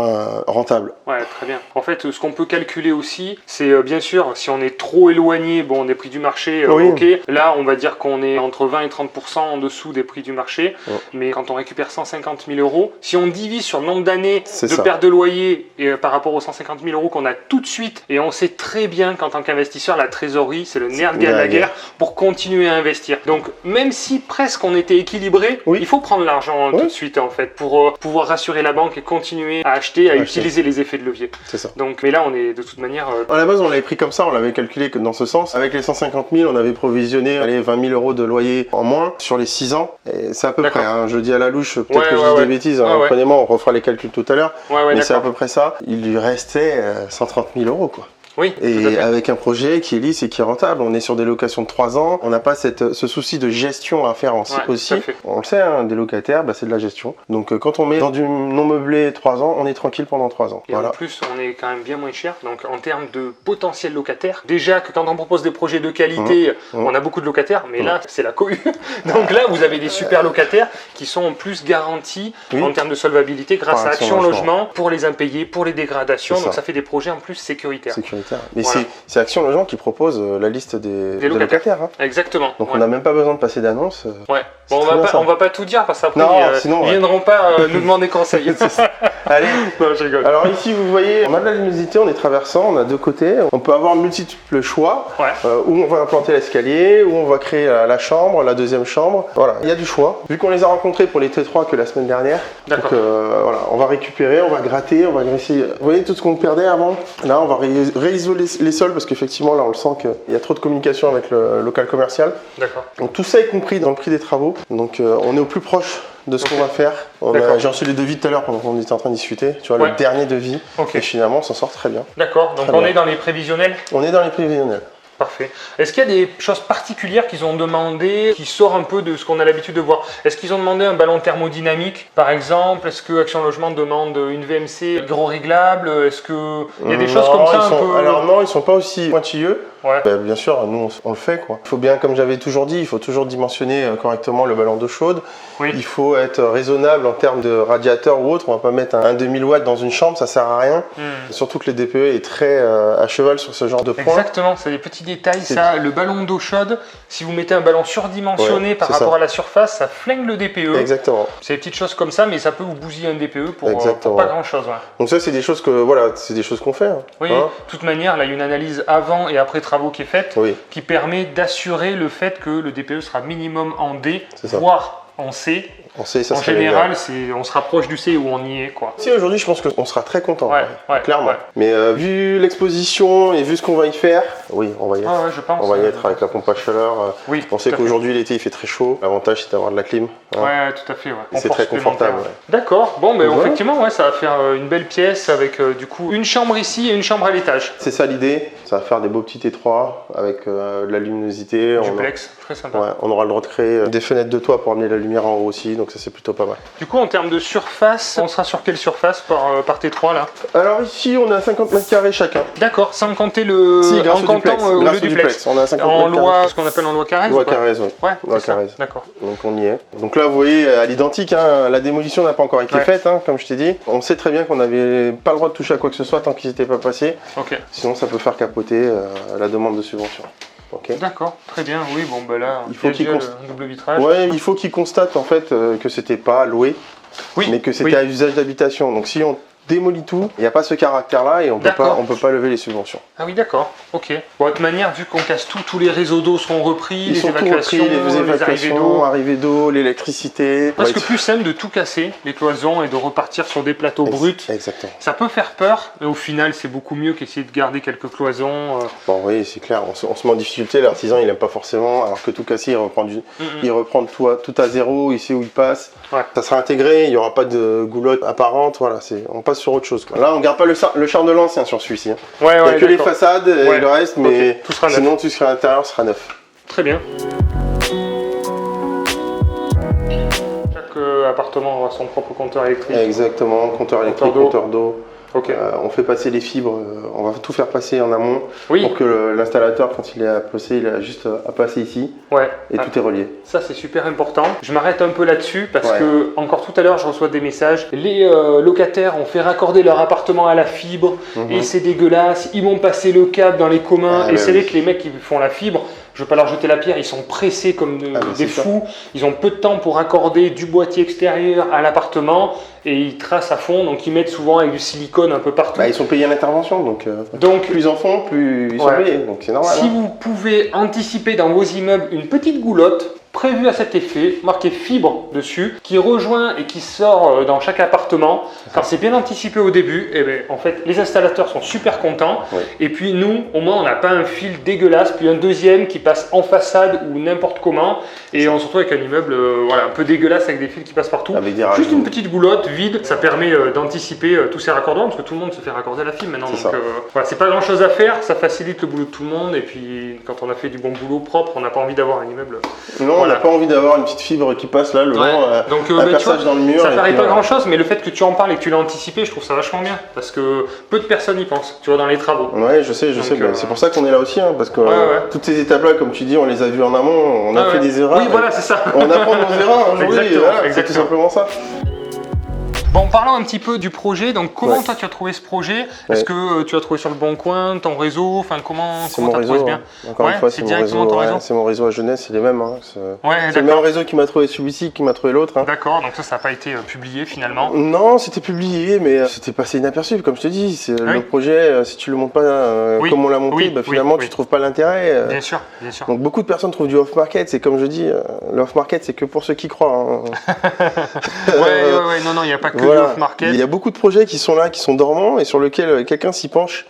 rentable. Ouais, très bien. En fait, ce qu'on peut calculer aussi, c'est bien sûr, si on est trop éloigné, bon, des prix du marché, ok. Là, on va dire qu'on est entre 20 et 30% en dessous des prix du marché. Mais quand on récupère 150 000 euros, si on divise sur le nombre d'années de perte de loyer et, par rapport aux 150 000 euros qu'on a tout de suite, et on sait très bien qu'en tant qu'investisseur, la trésorerie, c'est le nerf de la guerre pour continuer à investir. Donc, même si presque on était équilibré, il faut prendre l'argent tout de suite, en fait, pour pouvoir rassurer la banque et continuer à acheter, à utiliser les effets de levier. C'est ça. Donc, mais là, on est de toute manière... À la base, on l'avait pris comme ça, on l'avait calculé que dans ce sens. Avec les 150 000, on avait provisionné 20 000 euros de loyer en moins sur les 6 ans. Et c'est à peu près, hein, je dis à la louche, peut-être que je dis des bêtises, prenez-moi, on refera les calculs tout à l'heure. Mais c'est à peu près ça. Il lui restait 130 000 euros, quoi. Oui, et avec un projet qui est lisse et qui est rentable, on est sur des locations de 3 ans, on n'a pas ce souci de gestion à faire aussi. On le sait, hein, des locataires, c'est de la gestion. Donc quand on met dans du non meublé 3 ans, on est tranquille pendant 3 ans. Et en plus, on est quand même bien moins cher. Donc en termes de potentiel locataire, déjà que quand on propose des projets de qualité, on a beaucoup de locataires, mais là, c'est la cohue. Donc là, vous avez des super locataires qui sont en plus garantis en termes de solvabilité grâce à Action Logement pour les impayés, pour les dégradations. Donc ça fait des projets en plus sécuritaires. Mais c'est Action Logement qui propose la liste des locataires. Hein. Exactement. Donc on n'a même pas besoin de passer d'annonce. Bon, on va pas tout dire parce qu'après ils viendront pas nous demander conseil. Allez, non, je rigole. Alors ici vous voyez, on a de la luminosité, on est traversant, on a 2 côtés. On peut avoir multiples choix où on va implanter l'escalier, où on va créer la chambre, la deuxième chambre. Voilà, il y a du choix. Vu qu'on les a rencontrés pour les T3 que la semaine dernière, donc voilà, on va récupérer, on va gratter, on va graisser. Vous voyez tout ce qu'on perdait avant. Là, on va réisoler les sols parce qu'effectivement là on le sent qu'il y a trop de communication avec le local commercial. D'accord. Donc tout ça est compris dans le prix des travaux. Donc on est au plus proche de ce qu'on va faire. J'ai reçu les devis tout à l'heure pendant qu'on était en train de discuter. Tu vois, le dernier devis. Et finalement on s'en sort très bien. D'accord, donc on est dans les prévisionnels. On est dans les prévisionnels. Parfait. Est-ce qu'il y a des choses particulières qu'ils ont demandé, qui sortent un peu de ce qu'on a l'habitude de voir? Est-ce qu'ils ont demandé un ballon thermodynamique, par exemple? Est-ce que Action Logement demande une VMC hydro-réglable? Est-ce qu'il y a des choses comme ça un peu... Alors non, ils ne sont pas aussi pointilleux. Bien sûr, nous on le fait, quoi. Il faut bien, comme j'avais toujours dit, il faut toujours dimensionner correctement le ballon d'eau chaude. Il faut être raisonnable en termes de radiateur ou autre. On ne va pas mettre un 2000 watts dans une chambre, ça sert à rien. Surtout que le DPE est très à cheval sur ce genre de points. Exactement, c'est des petits détails. Ça, le ballon d'eau chaude, si vous mettez un ballon surdimensionné par rapport à la surface, ça flingue le DPE. Exactement. C'est des petites choses comme ça, mais ça peut vous bousiller un DPE pour pas grand chose. Donc ça, c'est des choses qu'on fait. Hein. Oui, de toute manière, là, il y a une analyse avant et après travaux qui est faite, qui permet d'assurer le fait que le DPE sera minimum en D, voire en C. En général, on se rapproche du C où on y est, quoi. Si aujourd'hui, je pense qu'on sera très content, clairement. Mais vu l'exposition et vu ce qu'on va y faire, oui, on va y être. Je pense. On va y être avec la pompe à chaleur. On sait qu'aujourd'hui, l'été, il fait très chaud. L'avantage, c'est d'avoir de la clim. Ouais, tout à fait. C'est très confortable. D'accord. Bon, effectivement, ça va faire une belle pièce avec du coup une chambre ici et une chambre à l'étage. C'est ça l'idée. Ça va faire des beaux petits T3 avec de la luminosité. Duplex, très sympa. On aura le droit de créer des fenêtres de toit pour amener la lumière en haut aussi. Donc ça, c'est plutôt pas mal. Du coup, en termes de surface, on sera sur quelle surface par T3 là? Alors ici, on a 50 mètres carrés chacun. D'accord, sans compter le duplex. On a 50 en mètres loi, carrés. ce qu'on appelle en loi Carrez. Loi Carrez, oui. Loi Carrez. D'accord. Donc on y est. Donc là, vous voyez, à l'identique, la démolition n'a pas encore été faite, comme je t'ai dit. On sait très bien qu'on n'avait pas le droit de toucher à quoi que ce soit tant qu'ils n'étaient pas passés. Sinon, ça peut faire capoter la demande de subvention. D'accord, très bien. Oui, là, il faut qu'il double vitrage. Il faut qu'il constate en fait que c'était pas loué, mais que c'était à usage d'habitation. Donc si on démolit tout, il n'y a pas ce caractère-là et on peut pas lever les subventions. Ah oui, d'accord. Ok. Bon, de toute manière, vu qu'on casse tout, tous les réseaux d'eau seront repris, les évacuations, arrivées d'eau, l'électricité. Parce que plus simple de tout casser, les cloisons, et de repartir sur des plateaux bruts. Exactement. Ça peut faire peur, mais au final, c'est beaucoup mieux qu'essayer de garder quelques cloisons. Bon, oui, c'est clair. On se met en difficulté. L'artisan, il n'aime pas forcément, alors que tout casser, il reprend tout à zéro, il sait où il passe. Ça sera intégré, il n'y aura pas de goulotte apparente. Voilà, on passe sur autre chose. Là, on ne garde pas le charme de l'ancien sur celui-ci. Il n'y a que les façades et le reste, mais sinon tout ce qui est à l'intérieur sera neuf. Très bien. Chaque appartement aura son propre compteur électrique. Exactement, compteur électrique, compteur d'eau. Okay. On fait passer les fibres, on va tout faire passer en amont pour que l'installateur, quand il est à placer, il a juste à passer ici et tout est relié. Ça, c'est super important. Je m'arrête un peu là-dessus parce que, encore tout à l'heure, je reçois des messages. Les locataires ont fait raccorder leur appartement à la fibre et c'est dégueulasse. Ils m'ont passé le câble dans les communs et c'est vrai que les mecs qui font la fibre, je ne veux pas leur jeter la pierre, ils sont pressés comme des fous. Ils ont peu de temps pour raccorder du boîtier extérieur à l'appartement et ils tracent à fond, donc ils mettent souvent avec du silicone un peu partout. Ils sont payés à l'intervention, donc plus ils en font, plus ils sont payés, donc c'est normal. Si vous pouvez anticiper dans vos immeubles une petite goulotte prévue à cet effet, marquée fibre dessus, qui rejoint et qui sort dans chaque appartement, quand c'est bien anticipé au début, en fait les installateurs sont super contents et puis nous, au moins on n'a pas un fil dégueulasse, puis un deuxième qui passe en façade ou n'importe comment et on se retrouve avec un immeuble un peu dégueulasse avec des fils qui passent partout. Juste une petite goulotte vide, ça permet d'anticiper tous ces raccordements parce que tout le monde se fait raccorder à la fibre maintenant. C'est pas grand chose à faire, ça facilite le boulot de tout le monde et puis quand on a fait du bon boulot propre, on n'a pas envie d'avoir un immeuble. On n'a pas envie d'avoir une petite fibre qui passe là le long, un perçage dans le mur. Ça paraît pas grand chose, mais le fait que tu en parles et que tu l'as anticipé, je trouve ça vachement bien parce que peu de personnes y pensent, tu vois, dans les travaux. Ouais, je sais, c'est pour ça qu'on est là aussi, parce que toutes ces étapes-là, comme tu dis, on les a vues en amont, on a fait des erreurs. Oui, voilà, c'est ça. On apprend nos erreurs aujourd'hui, c'est tout simplement ça. Bon, parlons un petit peu du projet. Donc, comment toi tu as trouvé ce projet? Est-ce que tu as trouvé sur le Bon Coin, ton réseau? Enfin, comment tu as trouvé ce bien? Encore une fois, c'est directement ton réseau. C'est mon réseau à Genève, c'est les mêmes. C'est le même réseau qui m'a trouvé celui-ci, qui m'a trouvé l'autre. D'accord, donc ça n'a pas été publié finalement? Non, c'était publié, mais c'était passé inaperçu. Comme je te dis, le projet, si tu le montes pas comme on l'a monté, finalement tu ne trouves pas l'intérêt. Bien sûr, bien sûr. Donc, beaucoup de personnes trouvent du off-market. C'est comme je dis, le off-market, c'est que pour ceux qui croient. Non, il n'y a pas que il y a beaucoup de projets qui sont là, qui sont dormants et sur lesquels quelqu'un s'y penche.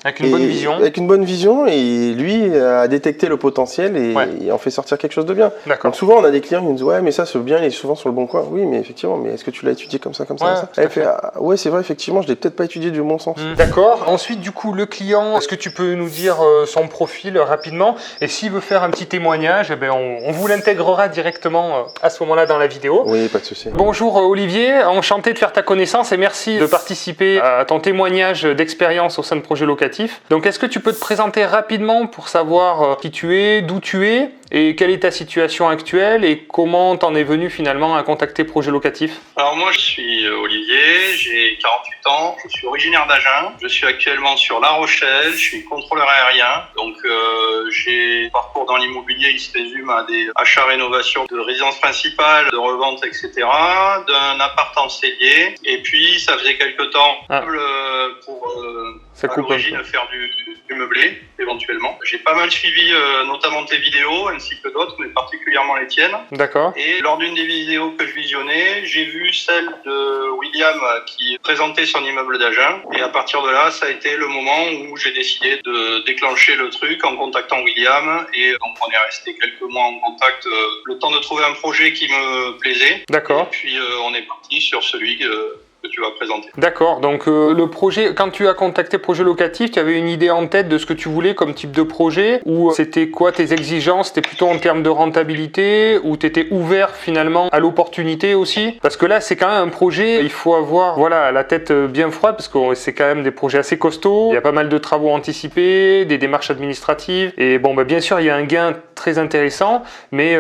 Avec une bonne vision. Avec une bonne vision et lui a détecté le potentiel et en fait sortir quelque chose de bien. Donc souvent on a des clients qui nous disent mais ça ce bien il est souvent sur le Bon Coin. Oui mais effectivement, mais est-ce que tu l'as étudié comme ça Elle fait c'est vrai effectivement je l'ai peut-être pas étudié du bon sens. D'accord. Ensuite du coup le client, est-ce que tu peux nous dire son profil rapidement et s'il veut faire un petit témoignage, on vous l'intégrera directement à ce moment-là dans la vidéo. Oui, pas de souci. Bonjour Olivier, enchanté de faire ta connaissance et merci de participer à ton témoignage d'expérience au sein de Projet Locatif. Donc est-ce que tu peux te présenter rapidement pour savoir qui tu es, d'où tu es et quelle est ta situation actuelle et comment t'en es venu finalement à contacter Projet Locatif? Alors moi je suis Olivier, j'ai 48 ans, je suis originaire d'Agen, je suis actuellement sur La Rochelle, je suis contrôleur aérien, donc j'ai un parcours dans l'immobilier, il se résume à des achats, rénovations de résidence principale, de revente, etc., d'un appart en cellier, et puis ça faisait quelques temps pour à l'origine faire du meublé éventuellement. J'ai pas mal suivi notamment tes vidéos ainsi que d'autres, mais particulièrement les tiennes. D'accord. Et lors d'une des vidéos que je visionnais, j'ai vu celle de William qui présentait son immeuble d'Agen. Et à partir de là, ça a été le moment où j'ai décidé de déclencher le truc en contactant William. Et donc on est resté quelques mois en contact, le temps de trouver un projet qui me plaisait. D'accord. Et puis on est parti sur celui que tu vas présenter. D'accord, donc le projet, quand tu as contacté Projet Locatif, tu avais une idée en tête de ce que tu voulais comme type de projet ou c'était quoi tes exigences? C'était plutôt en termes de rentabilité ou tu étais ouvert finalement à l'opportunité aussi? Parce que là, c'est quand même un projet, il faut avoir la tête bien froide parce que c'est quand même des projets assez costauds. Il y a pas mal de travaux anticipés, des démarches administratives et bien sûr, il y a un gain très intéressant, mais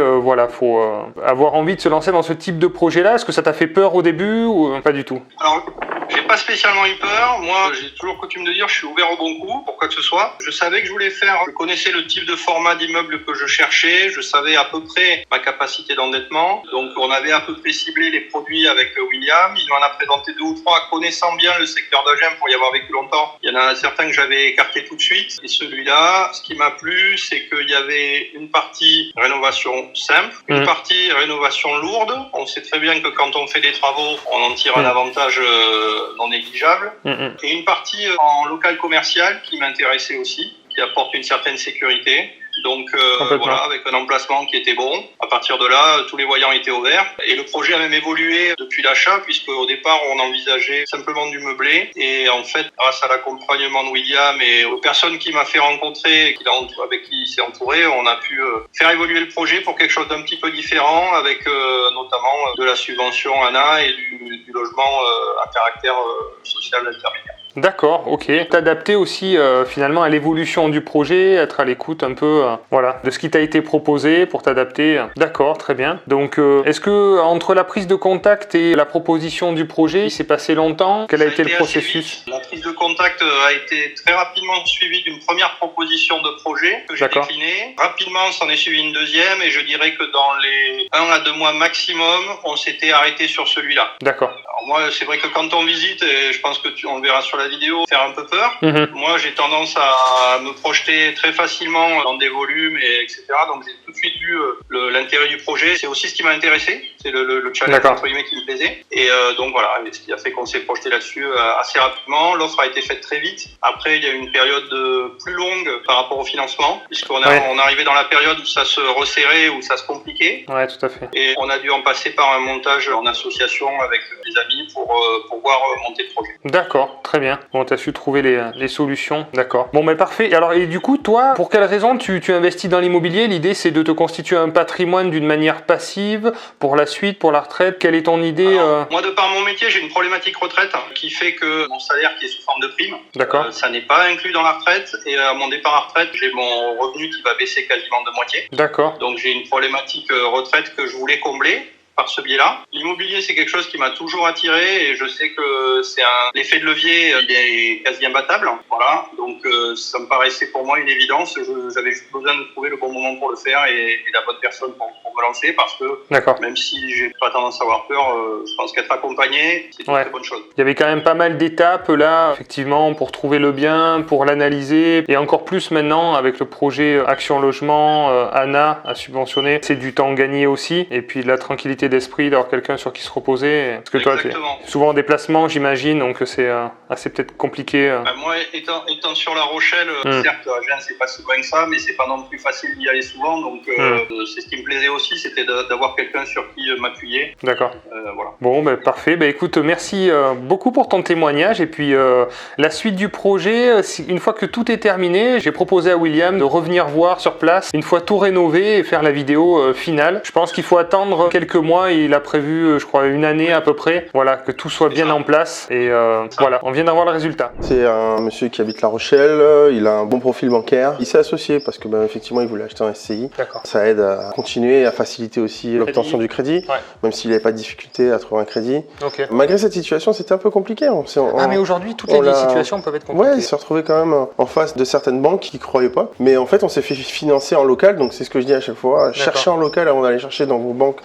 faut avoir envie de se lancer dans ce type de projet-là. Est-ce que ça t'a fait peur au début ou pas du tout? Alors, j'ai pas spécialement eu peur. Moi, j'ai toujours coutume de dire, je suis ouvert au bon coup, pour quoi que ce soit. Je savais que je voulais faire, je connaissais le type de format d'immeuble que je cherchais, je savais à peu près ma capacité d'endettement. Donc, on avait à peu près ciblé les produits avec William. Il m'en a présenté 2 ou 3, connaissant bien le secteur d'Agen pour y avoir vécu longtemps. Il y en a certains que j'avais écartés tout de suite. Et celui-là, ce qui m'a plu, c'est qu'il y avait une partie rénovation simple, une partie rénovation lourde. On sait très bien que quand on fait des travaux, on en tire un avantage non négligeable, et une partie en local commercial qui m'intéressait aussi, qui apporte une certaine sécurité. Donc avec un emplacement qui était bon. À partir de là, tous les voyants étaient ouverts. Et le projet a même évolué depuis l'achat, puisque au départ, on envisageait simplement du meublé. Et en fait, grâce à l'accompagnement de William et aux personnes qu'il m'a fait rencontrer, avec qui il s'est entouré, on a pu faire évoluer le projet pour quelque chose d'un petit peu différent, avec notamment de la subvention ANA et du logement à caractère social intermédiaire. D'accord, ok. T'adapter aussi finalement à l'évolution du projet, être à l'écoute un peu voilà, de ce qui t'a été proposé pour t'adapter. D'accord, très bien. Donc est-ce que entre la prise de contact et la proposition du projet, il s'est passé longtemps? Quel a été le processus? La prise de contact a été très rapidement suivie d'une première proposition de projet que j'ai déclinée. Rapidement, s'en est suivi une deuxième et je dirais que dans les 1 à 2 mois maximum, on s'était arrêté sur celui-là. D'accord. Alors moi, c'est vrai que quand on visite, et je pense que on le verra sur la vidéo, faire un peu peur. Moi, j'ai tendance à me projeter très facilement dans des volumes, etc. Donc, j'ai tout de suite vu l'intérêt du projet. C'est aussi ce qui m'a intéressé. C'est le challenge, entre guillemets, qui me plaisait. Et donc, voilà, ce qui a fait qu'on s'est projeté là-dessus assez rapidement. L'offre a été faite très vite. Après, il y a eu une période plus longue par rapport au financement, puisqu'on on arrivait dans la période où ça se resserrait, où ça se compliquait. Ouais, tout à fait. Et on a dû en passer par un montage en association avec les amis pour pouvoir monter le projet. D'accord, très bien. Bon, tu as su trouver les solutions. D'accord. Bon, mais parfait. Et du coup, toi, pour quelle raison tu investis dans l'immobilier? L'idée, c'est de te constituer un patrimoine d'une manière passive pour la suite, pour la retraite. Quelle est ton idée? Alors, moi, de par mon métier, j'ai une problématique retraite qui fait que mon salaire qui est sous forme de prime, ça n'est pas inclus dans la retraite. Et à mon départ à retraite, j'ai mon revenu qui va baisser quasiment de moitié. D'accord. Donc, j'ai une problématique retraite que je voulais combler par ce biais-là. L'immobilier, c'est quelque chose qui m'a toujours attiré et je sais que l'effet de levier, il est quasi imbattable. Voilà. Donc, ça me paraissait pour moi une évidence. J'avais juste besoin de trouver le bon moment pour le faire et la bonne personne pour me lancer parce que même si j'ai pas tendance à avoir peur, je pense qu'être accompagné, c'est une très bonne chose. Il y avait quand même pas mal d'étapes là, effectivement, pour trouver le bien, pour l'analyser et encore plus maintenant avec le projet Action Logement, ANA à subventionner. C'est du temps gagné aussi et puis la tranquillité d'esprit d'avoir quelqu'un sur qui se reposer. Parce que toi, tu es souvent en déplacement, j'imagine, donc c'est assez peut-être compliqué. Moi, étant sur La Rochelle, certes, Agen, c'est pas si loin que ça, mais c'est pas non plus facile d'y aller souvent, donc c'est ce qui me plaisait aussi, c'était d'avoir quelqu'un sur qui m'appuyer. D'accord. Voilà. Bon, parfait. Écoute, merci beaucoup pour ton témoignage et puis la suite du projet, une fois que tout est terminé, j'ai proposé à William de revenir voir sur place, une fois tout rénové et faire la vidéo finale. Je pense qu'il faut attendre quelques mois. Il a prévu, je crois, 1 année à peu près. Voilà, que tout soit bien en place. Et voilà, on vient d'avoir le résultat. C'est un monsieur qui habite La Rochelle. Il a un bon profil bancaire. Il s'est associé parce que, effectivement, il voulait acheter un SCI. Ça aide à continuer et à faciliter aussi l'obtention du crédit, même s'il n'avait pas de difficulté à trouver un crédit. Malgré cette situation, c'était un peu compliqué. Mais aujourd'hui, toutes les situations peuvent être compliquées. Ouais, il s'est retrouvé quand même en face de certaines banques qui ne croyaient pas. Mais en fait, on s'est fait financer en local. Donc, c'est ce que je dis à chaque fois. Cherchez en local avant d'aller chercher dans vos banques.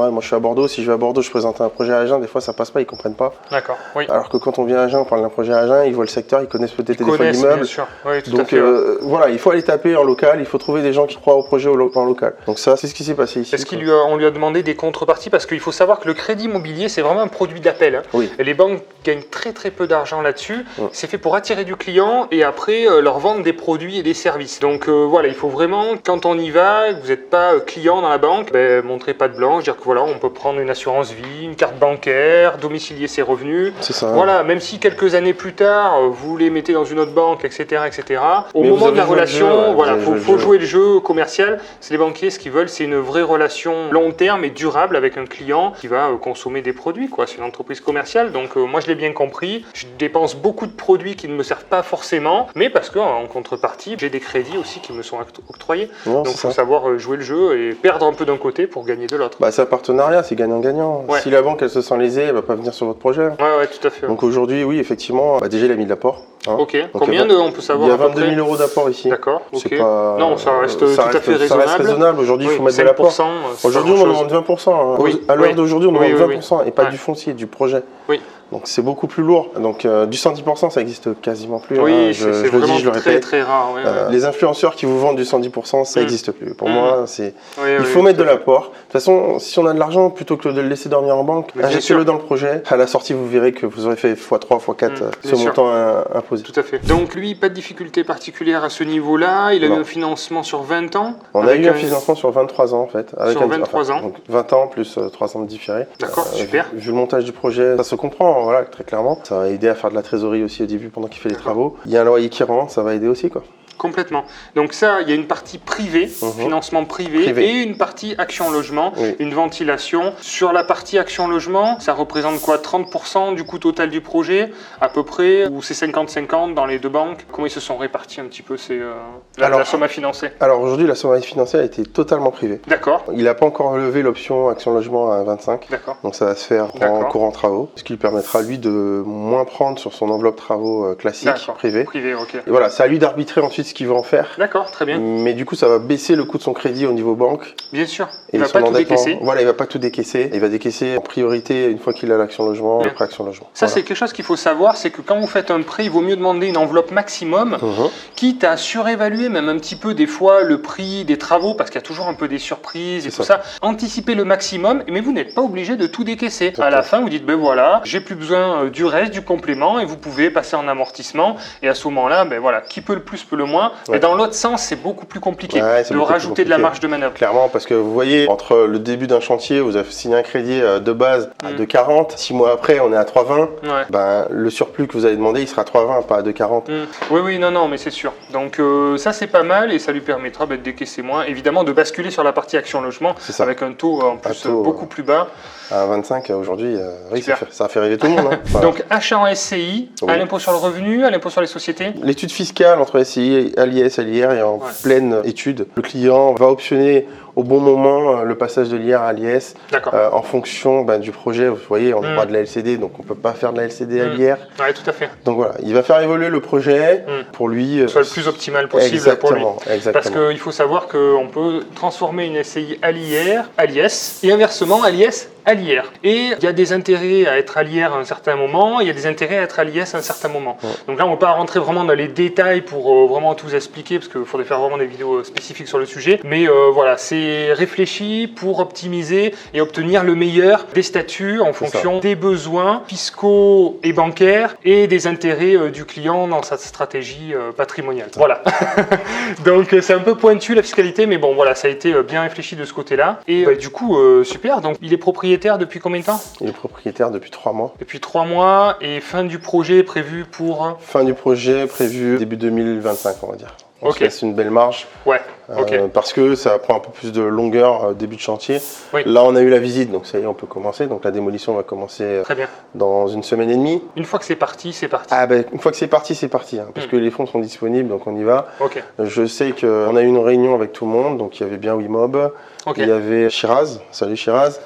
Moi, je suis à Bordeaux. Si je vais à Bordeaux, je présente un projet à Agen. Des fois, ça passe pas, ils comprennent pas. D'accord. Oui. Alors que quand on vient à Agen, on parle d'un projet à Agen, ils voient le secteur, ils connaissent peut-être des fois l'immeuble. Oui, donc voilà, il faut aller taper en local. Il faut trouver des gens qui croient au projet en local. Donc ça, c'est ce qui s'est passé ici. Est-ce qu'on lui a demandé des contreparties? Parce qu'il faut savoir que le crédit immobilier, c'est vraiment un produit d'appel. Et les banques gagnent très très peu d'argent là-dessus. C'est fait pour attirer du client et après leur vendre des produits et des services. Donc voilà, il faut vraiment, quand on y va, que vous n'êtes pas client dans la banque, montrez pas de blanche, dire que voilà, on peut prendre une assurance vie, une carte bancaire, domicilier ses revenus. C'est ça. Voilà, même si quelques années plus tard, vous les mettez dans une autre banque, etc., au moment de la relation, faut jouer le jeu commercial. C'est les banquiers, ce qu'ils veulent, c'est une vraie relation long terme et durable avec un client qui va consommer des produits. C'est une entreprise commerciale, donc moi je l'ai bien compris. Je dépense beaucoup de produits qui ne me servent pas forcément, mais parce qu'en contrepartie, j'ai des crédits aussi qui me sont octroyés. Donc il faut savoir jouer le jeu et perdre un peu d'un côté pour gagner de l'autre. C'est un partenariat, c'est gagnant-gagnant. Si la banque elle se sent lésée, elle va pas venir sur votre projet. Ouais, tout à fait. Donc aujourd'hui, oui, effectivement, déjà il a mis de l'apport. Ok. Combien on peut savoir? Il y a 22 000 € d'apport ici. D'accord. Ok. Pas... Non, ça reste tout à fait raisonnable. Ça reste raisonnable. Aujourd'hui, il faut mettre de l'apport. Aujourd'hui, on demande 20%. À l'heure d'aujourd'hui, on demande 20% et pas du foncier, du projet. Oui. Donc c'est beaucoup plus lourd. Donc du 100-10%, ça existe quasiment plus. Oui, c'est vraiment très rare. Les influenceurs qui vous vendent du 110%, ça n'existe plus. Pour moi, il faut mettre de l'apport. De toute façon, si on a de l'argent, plutôt que de le laisser dormir en banque, injectez-le dans le projet. À la sortie, vous verrez que vous aurez fait x3, x4 ce montant imposé. Tout à fait. Donc lui, pas de difficulté particulière à ce niveau-là. Il a eu un financement sur 20 ans. On a eu un financement sur 23 ans en fait. Sur 23 ans. Donc 20 ans plus 3 ans de différé. D'accord, super. Vu le montage du projet, ça se comprend. Très clairement. Ça va aider à faire de la trésorerie aussi au début pendant qu'il fait les travaux. Il y a un loyer qui rentre, ça va aider aussi Complètement. Donc ça, il y a une partie privée, financement privé, et une partie action logement, une ventilation. Sur la partie action logement, ça représente quoi, 30% du coût total du projet, à peu près, ou c'est 50-50 dans les deux banques? Comment ils se sont répartis un petit peu la somme à financer? Alors aujourd'hui, la somme à financer a été totalement privée. D'accord. Il n'a pas encore levé l'option action logement à 25. D'accord. Donc ça va se faire en courant travaux, ce qui lui permettra lui de moins prendre sur son enveloppe travaux classique, privée. Privé, ok. Et voilà, c'est à lui d'arbitrer ensuite ce qu'il veut en faire. D'accord, très bien. Mais du coup, ça va baisser le coût de son crédit au niveau banque. Bien sûr. Il ne va pas tout décaisser. Voilà, il ne va pas tout décaisser. Il va décaisser en priorité une fois qu'il a l'action logement, le prêt action logement. Ça, c'est quelque chose qu'il faut savoir, c'est que quand vous faites un prêt, il vaut mieux demander une enveloppe maximum, quitte à surévaluer même un petit peu des fois le prix des travaux, parce qu'il y a toujours un peu des surprises et tout ça. Anticipez le maximum, mais vous n'êtes pas obligé de tout décaisser. À la fin, vous dites, ben voilà, j'ai plus besoin du reste, du complément, et vous pouvez passer en amortissement. Et à ce moment-là, ben voilà, qui peut le plus, peut le moins. Mais dans l'autre sens, c'est beaucoup plus compliqué de rajouter de la marge de manœuvre. Clairement, parce que vous voyez, entre le début d'un chantier, vous avez signé un crédit de base à 2,40. 6 mois après, on est à 3,20. Ben, le surplus que vous avez demandé, il sera à 3,20, pas à 2,40. Oui, non, mais c'est sûr. Donc ça, c'est pas mal et ça lui permettra de décaisser moins. Évidemment, de basculer sur la partie action logement avec un taux en plus beaucoup plus bas. À 25 aujourd'hui, oui, ça a fait rêver tout le monde. Donc achat en SCI, à l'impôt sur le revenu, à l'impôt sur les sociétés. L'étude fiscale entre SCI, l'IS et l'IR est en pleine étude. Le client va optionner au bon moment le passage de l'IR à l'IS en fonction du projet. Vous voyez, on est pas de la LCD, donc on ne peut pas faire de la LCD à l'IR. Oui, tout à fait. Donc voilà, il va faire évoluer le projet pour lui. Soit le plus optimal possible pour lui. Parce qu'il faut savoir qu'on peut transformer une SCI à l'IR, à l'IS, et inversement à l'IS à l'IR. Et il y a des intérêts à être à l'IR à un certain moment, il y a des intérêts à être à l'IS à un certain moment. Donc là, on ne va pas rentrer vraiment dans les détails pour vraiment tout vous expliquer, parce qu'il faudrait faire vraiment des vidéos spécifiques sur le sujet. Mais voilà, c'est réfléchi pour optimiser et obtenir le meilleur des statuts en fonction des besoins fiscaux et bancaires et des intérêts du client dans sa stratégie patrimoniale. Voilà. Donc c'est un peu pointu la fiscalité, mais bon voilà, ça a été bien réfléchi de ce côté-là. Et du coup, super. Donc il est propriétaire depuis combien de temps? Il est propriétaire depuis 3 mois. Depuis 3 mois, et fin du projet prévue pour? Fin du projet prévue début 2025, on va dire. C'est une belle marge. Parce que ça prend un peu plus de longueur début de chantier. Là, on a eu la visite, donc ça y est, on peut commencer. Donc la démolition va commencer dans 1 semaine et demie. Une fois que c'est parti, c'est parti. Une fois que c'est parti, parce que les fonds sont disponibles, donc on y va. Je sais qu'on a eu une réunion avec tout le monde, donc il y avait bien Wimob. Il y avait Shiraz, salut Shiraz,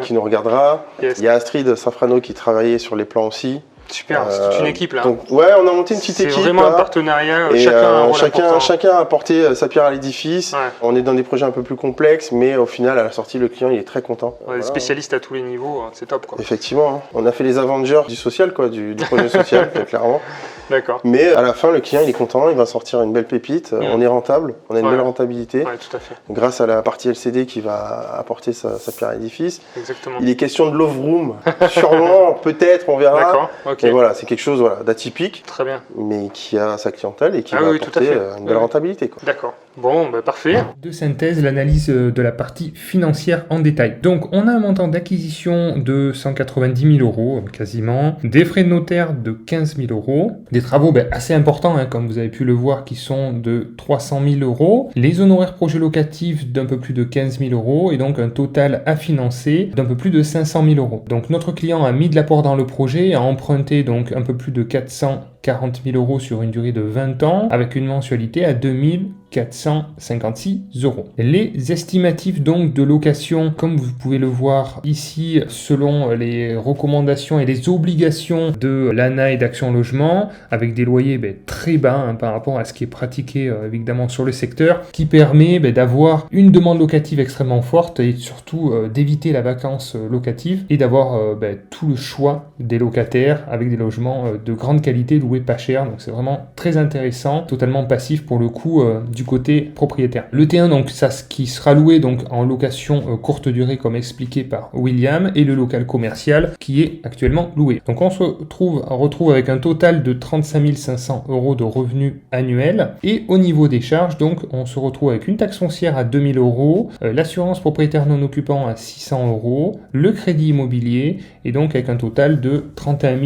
qui nous regardera. Il y a Astrid Safrano qui travaillait sur les plans aussi. Super, c'est toute une équipe là. Donc, on a monté une petite équipe. C'est vraiment un partenariat, et chacun a apporté sa pierre à l'édifice. On est dans des projets un peu plus complexes, mais au final, à la sortie, le client il est très content. Des spécialistes à tous les niveaux, c'est top. Effectivement, on a fait les Avengers du social, du projet social, clairement. D'accord. Mais à la fin, le client il est content, il va sortir une belle pépite. On est rentable, on a une belle rentabilité. Tout à fait. Grâce à la partie LCD qui va apporter sa pierre à l'édifice. Exactement. Il est question de love room, sûrement, peut-être, on verra. D'accord. Et voilà, c'est quelque chose d'atypique. Très bien. Mais qui a sa clientèle et qui va apporter une belle rentabilité. D'accord. Bon, parfait. De synthèse, l'analyse de la partie financière en détail. Donc, on a un montant d'acquisition de 190 000 euros, quasiment. Des frais de notaire de 15 000 euros. Des travaux assez importants, comme vous avez pu le voir, qui sont de 300 000 euros. Les honoraires projets locatifs d'un peu plus de 15 000 euros. Et donc, un total à financer d'un peu plus de 500 000 euros. Donc, notre client a mis de l'apport dans le projet, a emprunté donc un peu plus de 440 000 euros sur une durée de 20 ans, avec une mensualité à 2456 euros. Les estimatifs donc de location, comme vous pouvez le voir ici, selon les recommandations et les obligations de l'ANA et d'Action Logement, avec des loyers très bas par rapport à ce qui est pratiqué évidemment sur le secteur, qui permet d'avoir une demande locative extrêmement forte et surtout d'éviter la vacance locative et d'avoir tout le choix des locataires avec des logements de grande qualité loués pas cher. Donc c'est vraiment très intéressant, totalement passif pour le coup du côté propriétaire. Le T1 donc ça qui sera loué donc en location courte durée comme expliqué par William, et le local commercial qui est actuellement loué. Donc on se retrouve avec un total de 35 500 euros de revenus annuels, et au niveau des charges donc on se retrouve avec une taxe foncière à 2000 euros, l'assurance propriétaire non occupant à 600 euros, le crédit immobilier, et donc avec un total de 31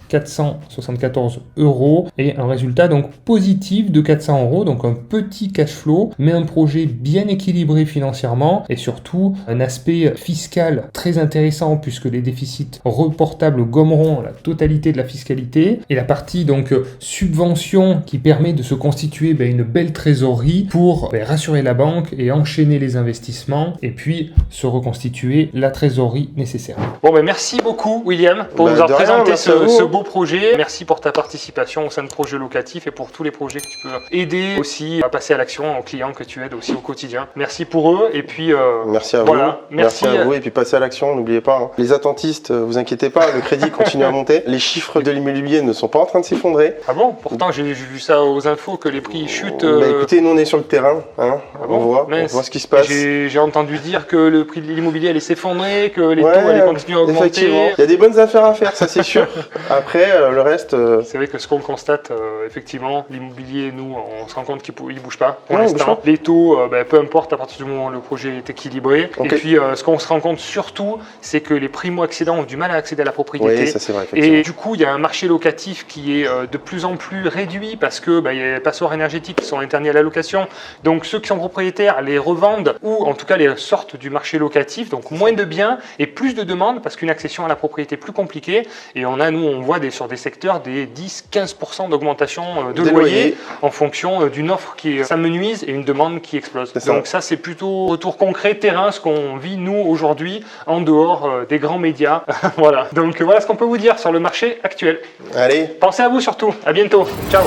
474 € et un résultat donc positif de 400 €, donc un petit cash flow, mais un projet bien équilibré financièrement et surtout un aspect fiscal très intéressant puisque les déficits reportables gommeront la totalité de la fiscalité et la partie donc subvention qui permet de se constituer une belle trésorerie pour rassurer la banque et enchaîner les investissements et puis se reconstituer la trésorerie nécessaire. Bon merci beaucoup William pour nous avoir présenté ce beau projet. Merci pour ta participation au sein de Projet Locatif et pour tous les projets que tu peux aider aussi à passer à l'action aux clients que tu aides aussi au quotidien. Merci pour eux et puis merci à vous. Voilà, merci à vous et puis passez à l'action, n'oubliez pas. Les attentistes, vous inquiétez pas, le crédit continue à monter. Les chiffres de l'immobilier ne sont pas en train de s'effondrer. Ah bon? Pourtant j'ai vu ça aux infos que les prix chutent. Écoutez, nous on est sur le terrain, hein. On voit ce qui se passe. J'ai entendu dire que le prix de l'immobilier allait s'effondrer, que les taux allaient continuer à augmenter. Effectivement, il y a des bonnes affaires à faire, ça c'est sûr. Après, le reste... C'est vrai que ce qu'on constate, effectivement, l'immobilier, nous, on se rend compte qu'il ne bouge pas pour l'instant. Les taux, peu importe, à partir du moment où le projet est équilibré. Okay. Et puis, ce qu'on se rend compte surtout, c'est que les primo-accédants ont du mal à accéder à la propriété. Oui, ça c'est vrai, effectivement. Et du coup, il y a un marché locatif qui est de plus en plus réduit parce que il y a les passoires énergétiques qui sont interdits à la location. Donc, ceux qui sont propriétaires les revendent ou en tout cas les sortent du marché locatif. Donc, moins de biens et plus de demandes parce qu'une accession à la propriété est plus compliquée. Et on voit sur des secteurs des 10-15% d'augmentation de loyer en fonction d'une offre qui s'amenuise et une demande qui explose. Donc ça, c'est plutôt retour concret, terrain, ce qu'on vit nous aujourd'hui en dehors des grands médias. Voilà. Donc voilà ce qu'on peut vous dire sur le marché actuel. Allez. Pensez à vous surtout. À bientôt. Ciao.